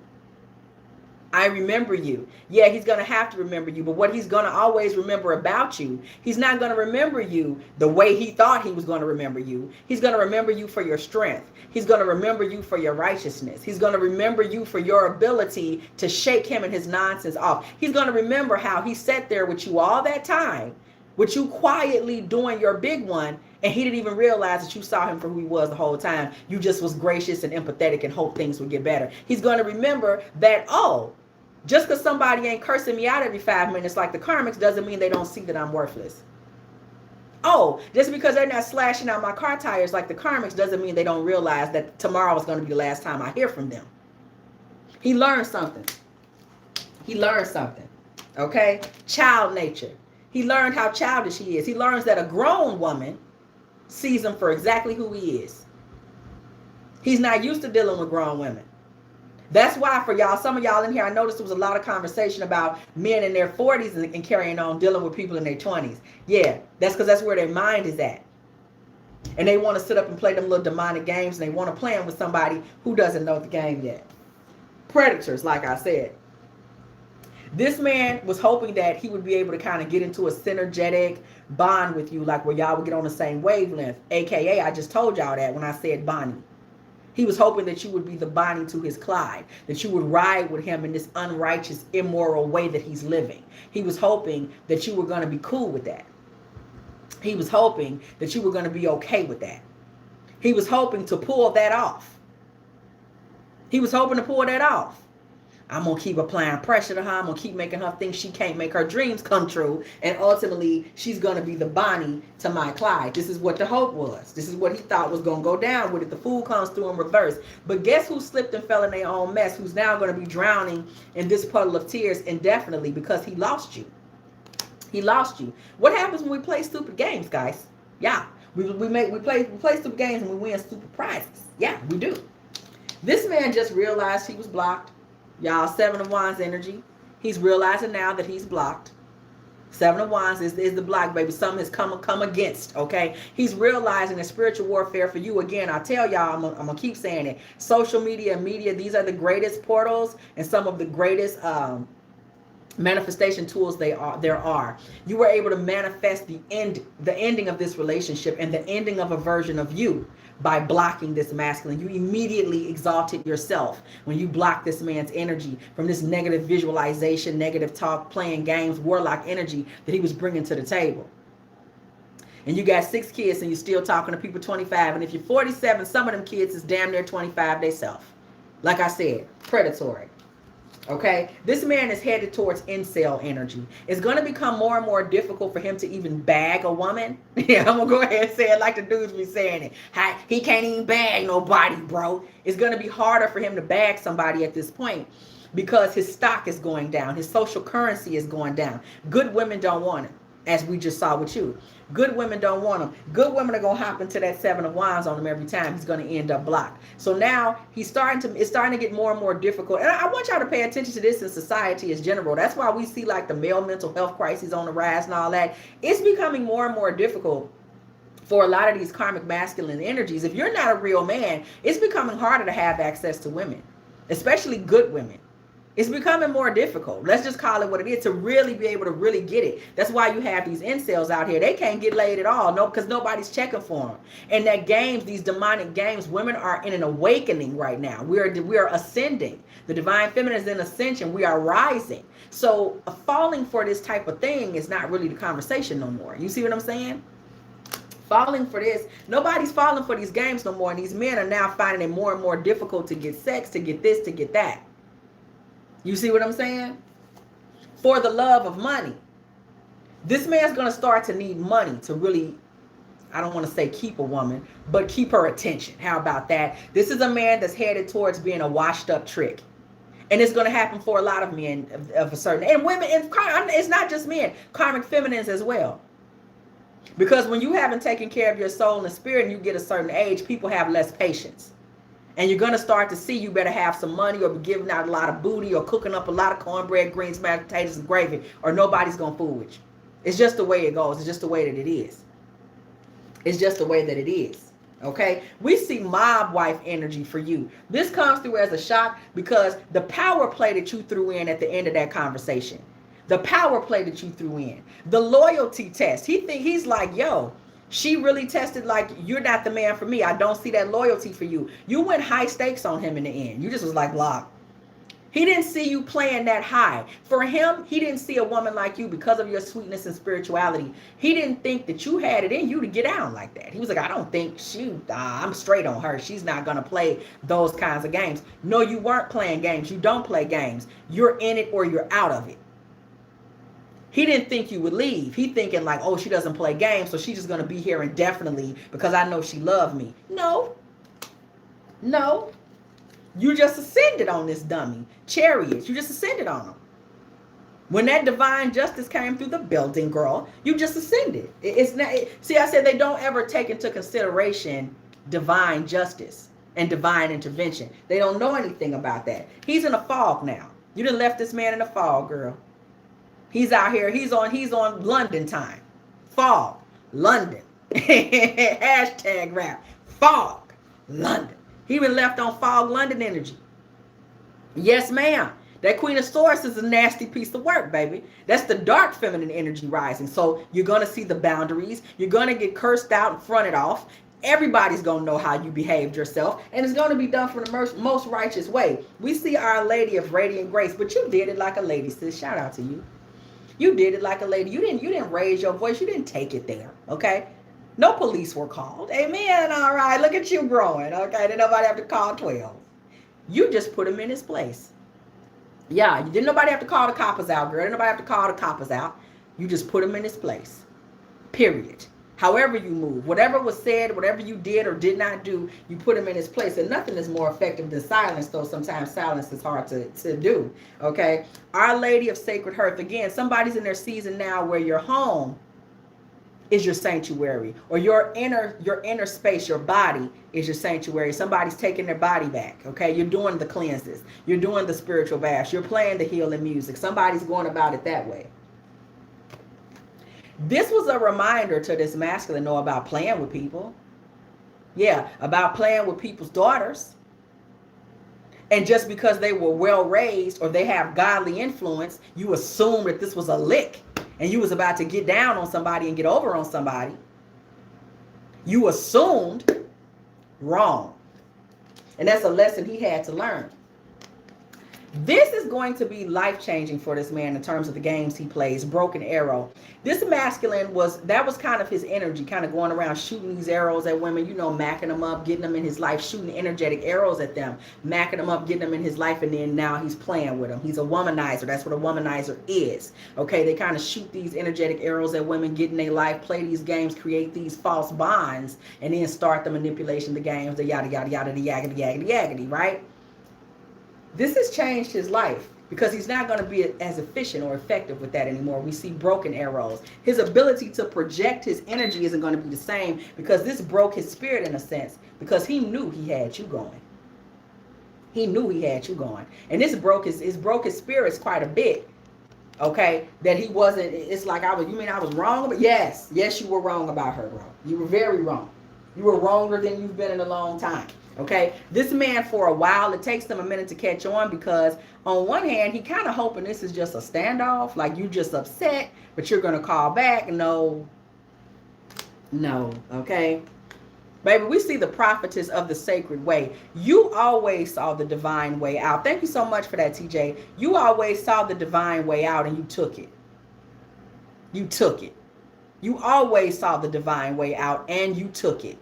I remember you. Yeah, he's going to have to remember you. But what he's going to always remember about you, he's not going to remember you the way he thought he was going to remember you. He's going to remember you for your strength. He's going to remember you for your righteousness. He's going to remember you for your ability to shake him and his nonsense off. He's going to remember how he sat there with you all that time, with you quietly doing your big one, and he didn't even realize that you saw him for who he was the whole time. You just was gracious and empathetic and hoped things would get better. He's going to remember that, oh, just because somebody ain't cursing me out every 5 minutes like the karmics doesn't mean they don't see that I'm worthless. Oh, just because they're not slashing out my car tires like the karmics doesn't mean they don't realize that tomorrow is going to be the last time I hear from them. He learned something. He learned something. Okay? Child nature. He learned how childish he is. He learns that a grown woman sees him for exactly who he is. He's not used to dealing with grown women. That's why for y'all, some of y'all in here, I noticed there was a lot of conversation about men in their 40s and carrying on, dealing with people in their 20s. Yeah, that's because that's where their mind is at. And they want to sit up and play them little demonic games, and they want to play them with somebody who doesn't know the game yet. Predators, like I said. This man was hoping that he would be able to kind of get into a synergetic bond with you, like where y'all would get on the same wavelength. AKA, I just told y'all that when I said Bonnie. He was hoping that you would be the Bonnie to his Clyde, that you would ride with him in this unrighteous, immoral way that he's living. He was hoping that you were going to be cool with that. He was hoping that you were going to be okay with that. He was hoping to pull that off. He was hoping to pull that off. I'm going to keep applying pressure to her. I'm going to keep making her think she can't make her dreams come true. And ultimately, she's going to be the Bonnie to my Clyde. This is what the hope was. This is what he thought was going to go down with it. The fool comes through in reverse. But guess who slipped and fell in their own mess? Who's now going to be drowning in this puddle of tears indefinitely because he lost you. He lost you. What happens when we play stupid games, guys? Yeah. We play stupid games and we win stupid prizes. Yeah, we do. This man just realized he was blocked. Y'all, 7 of Wands energy. He's realizing now that he's blocked. 7 of Wands is the block, baby. Something has come against, okay? He's realizing that spiritual warfare for you, again, I tell y'all, I'm going to keep saying it. Social media and media, these are the greatest portals and some of the greatest manifestation tools there are. You were able to manifest the ending of this relationship and the ending of a version of you by blocking this masculine. You immediately exalted yourself when you blocked this man's energy from this negative visualization, negative talk, playing games, warlock energy that he was bringing to the table. And you got 6 kids and you're still talking to people 25. And if you're 47, some of them kids is damn near 25 themselves. Like I said, predatory. Okay, this man is headed towards incel energy. It's going to become more and more difficult for him to even bag a woman. Yeah, I'm going to go ahead and say it like the dudes be saying it. He can't even bag nobody, bro. It's going to be harder for him to bag somebody at this point because his stock is going down. His social currency is going down. Good women don't want him, as we just saw with you. Good women don't want him. Good women are going to hop into that 7 of Wands on him every time. He's going to end up blocked. So now it's starting to get more and more difficult. And I want y'all to pay attention to this in society as general. That's why we see like the male mental health crises on the rise and all that. It's becoming more and more difficult for a lot of these karmic masculine energies. If you're not a real man, it's becoming harder to have access to women, especially good women. It's becoming more difficult. Let's just call it what it is to really be able to really get it. That's why you have these incels out here. They can't get laid at all. No, because nobody's checking for them. And that games, these demonic games, women are in an awakening right now. We are ascending. The divine feminine is in ascension. We are rising. So falling for this type of thing is not really the conversation no more. You see what I'm saying? Falling for this. Nobody's falling for these games no more. And these men are now finding it more and more difficult to get sex, to get this, to get that. You see what I'm saying? For the love of money. This man's going to start to need money to really, I don't want to say keep a woman, but keep her attention. How about that? This is a man that's headed towards being a washed up trick. And it's going to happen for a lot of men of a certain, and women, and it's not just men, karmic feminines as well. Because when you haven't taken care of your soul and spirit and you get a certain age, people have less patience. And you're going to start to see you better have some money or be giving out a lot of booty or cooking up a lot of cornbread, greens, mashed potatoes, and gravy, or nobody's going to fool with you. It's just the way it goes. It's just the way that it is. It's just the way that it is. Okay? We see mob wife energy for you. This comes through as a shock because the power play that you threw in at the end of that conversation, the power play that you threw in, the loyalty test. He's like, yo, she really tested like, you're not the man for me. I don't see that loyalty for you. You went high stakes on him in the end. You just was like, lock. He didn't see you playing that high. For him, he didn't see a woman like you because of your sweetness and spirituality. He didn't think that you had it in you to get down like that. He was like, I don't think I'm straight on her. She's not going to play those kinds of games. No, you weren't playing games. You don't play games. You're in it or you're out of it. He didn't think you would leave. He thinking like, oh, she doesn't play games, so she's just going to be here indefinitely because I know she loved me. No. You just ascended on this dummy. Chariots, you just ascended on him. When that divine justice came through the building, girl, you just ascended. See, I said they don't ever take into consideration divine justice and divine intervention. They don't know anything about that. He's in a fog now. You done left this man in a fog, girl. He's out here. He's on London time. Fog. London. Hashtag rap. Fog. London. He been left on fog London energy. Yes, ma'am. That Queen of Swords is a nasty piece of work, baby. That's the dark feminine energy rising. So you're going to see the boundaries. You're going to get cursed out and fronted off. Everybody's going to know how you behaved yourself. And it's going to be done from the most righteous way. We see Our Lady of Radiant Grace, but you did it like a lady, sis. Shout out to you. You did it like a lady. You didn't raise your voice. You didn't take it there, okay? No police were called. Amen. All right. Look at you growing, okay? Didn't nobody have to call 12. You just put him in his place. Yeah, you didn't nobody have to call the coppers out, girl. Didn't nobody have to call the coppers out. You just put him in his place. Period. However you move, whatever was said, whatever you did or did not do, you put him in his place. And nothing is more effective than silence, though sometimes silence is hard to do. Okay? Our Lady of Sacred Hearth. Again, somebody's in their season now where your home is your sanctuary, or your inner space, your body is your sanctuary. Somebody's taking their body back, okay? You're doing the cleanses. You're doing the spiritual baths. You're playing the healing music. Somebody's going about it that way. This was a reminder to this masculine know about playing with people. Yeah, about playing with people's daughters. And just because they were well raised or they have godly influence, you assume that this was a lick and you was about to get down on somebody and get over on somebody. You assumed wrong. And that's a lesson he had to learn. This is going to be life-changing for this man in terms of the games he plays. Broken arrow. This masculine that was kind of his energy, kind of going around shooting these arrows at women, you know, macking them up, getting them in his life, shooting energetic arrows at them, macking them up, getting them in his life, and then now he's playing with them. He's a womanizer. That's what a womanizer is. Okay, they kind of shoot these energetic arrows at women, get in their life, play these games, create these false bonds, and then start the manipulation, the games, the yada, yada, yada, the yaggity, yaggity, yaggity, right? This has changed his life because he's not going to be as efficient or effective with that anymore. We see broken arrows. His ability to project his energy isn't going to be the same because this broke his spirit in a sense because he knew he had you going. He knew he had you going. And this broke his spirits quite a bit. Okay, that he wasn't, it's like you mean I was wrong? But yes, you were wrong about her, bro. You were very wrong. You were wronger than you've been in a long time. Okay, this man for a while, it takes them a minute to catch on because on one hand, he kind of hoping this is just a standoff, like you just upset, but you're going to call back. No, okay. Baby, we see the prophetess of the sacred way. You always saw the divine way out. Thank you so much for that, TJ. You always saw the divine way out and you took it. You took it. You always saw the divine way out and you took it.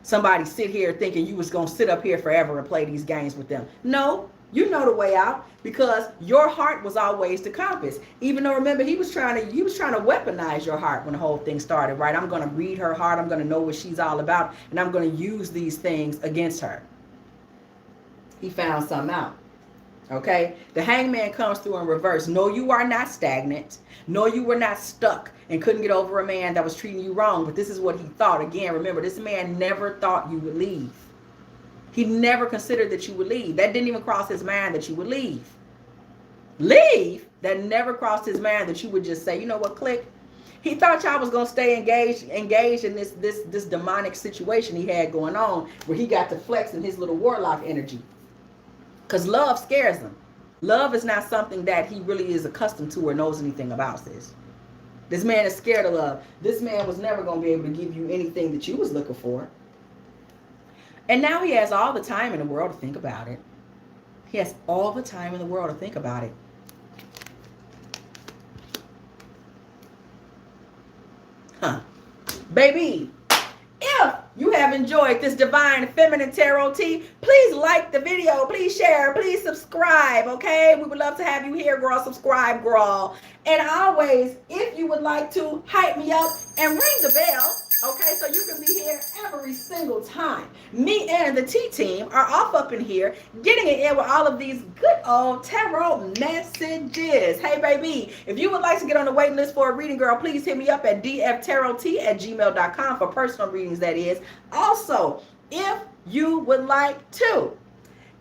Somebody sit here thinking you was going to sit up here forever and play these games with them. No, you know the way out because your heart was always the compass. Even though, remember, he was trying to weaponize your heart when the whole thing started, right? I'm going to read her heart. I'm going to know what she's all about. And I'm going to use these things against her. He found something out. Okay, the hangman comes through in reverse. No, you are not stagnant. No, you were not stuck and couldn't get over a man that was treating you wrong. But this is what he thought. Again, remember, this man never thought you would leave. He never considered that you would leave. That didn't even cross his mind that you would leave. Leave? That never crossed his mind that you would just say, you know what, click. He thought y'all was going to stay engaged in this demonic situation he had going on where he got to flex in his little warlock energy. Because love scares him. Love is not something that he really is accustomed to or knows anything about, sis. This man is scared of love. This man was never going to be able to give you anything that you was looking for. And now he has all the time in the world to think about it. He has all the time in the world to think about it. Baby, if you have enjoyed this divine feminine tarot tea, please like the video, please share, please subscribe, okay? We would love to have you here, girl. Subscribe, girl. And always, if you would like to hype me up and ring the bell, okay, so you can be here every single time. Me and the T-team are off up in here, getting it in with all of these good old tarot messages. Hey, baby, if you would like to get on the waiting list for a reading, girl, please hit me up at dftarottea@gmail.com for personal readings, that is. Also, if you would like to,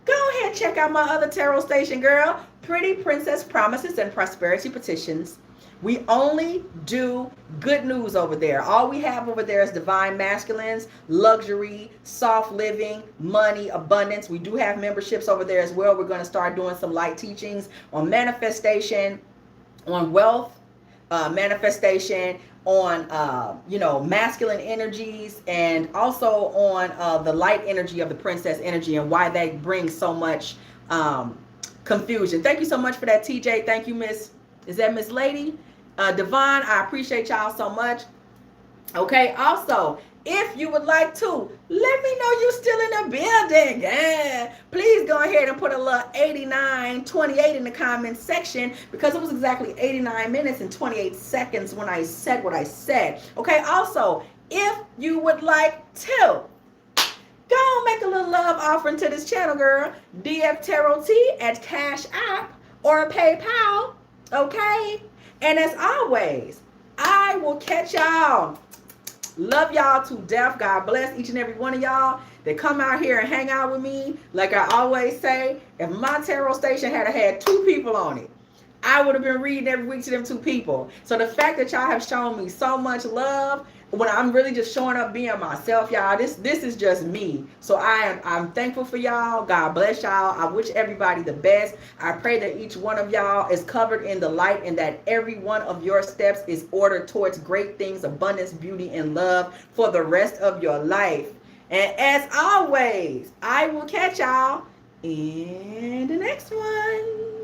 go ahead and check out my other tarot station, girl, Pretty Princess Promises and Prosperity Petitions. We only do good news over there. All we have over there is divine masculines, luxury, soft living, money, abundance. We do have memberships over there as well. We're going to start doing some light teachings on manifestation, on wealth, manifestation, on masculine energies, and also on the light energy of the princess energy and why that brings so much confusion. Thank you so much for that, TJ. Thank you, Miss. Is that Miss Lady? Devon, I appreciate y'all so much. Okay, also, if you would like to, let me know you're still in the building. Yeah. Please go ahead and put a little 8928 in the comments section, because it was exactly 89 minutes and 28 seconds when I said what I said. Okay, also, if you would like to, go make a little love offering to this channel, girl. dftarottea at Cash App or PayPal. Okay? And as always, I will catch y'all. Love y'all to death. God bless each and every one of y'all that come out here and hang out with me. Like I always say, if my tarot station had 2 people on it, I would have been reading every week to them 2 people. So the fact that y'all have shown me so much love when I'm really just showing up being myself, y'all, this is just me. So I'm thankful for y'all. God bless y'all. I wish everybody the best. I pray that each one of y'all is covered in the light, and that every one of your steps is ordered towards great things, abundance, beauty, and love for the rest of your life. And as always, I will catch y'all in the next one.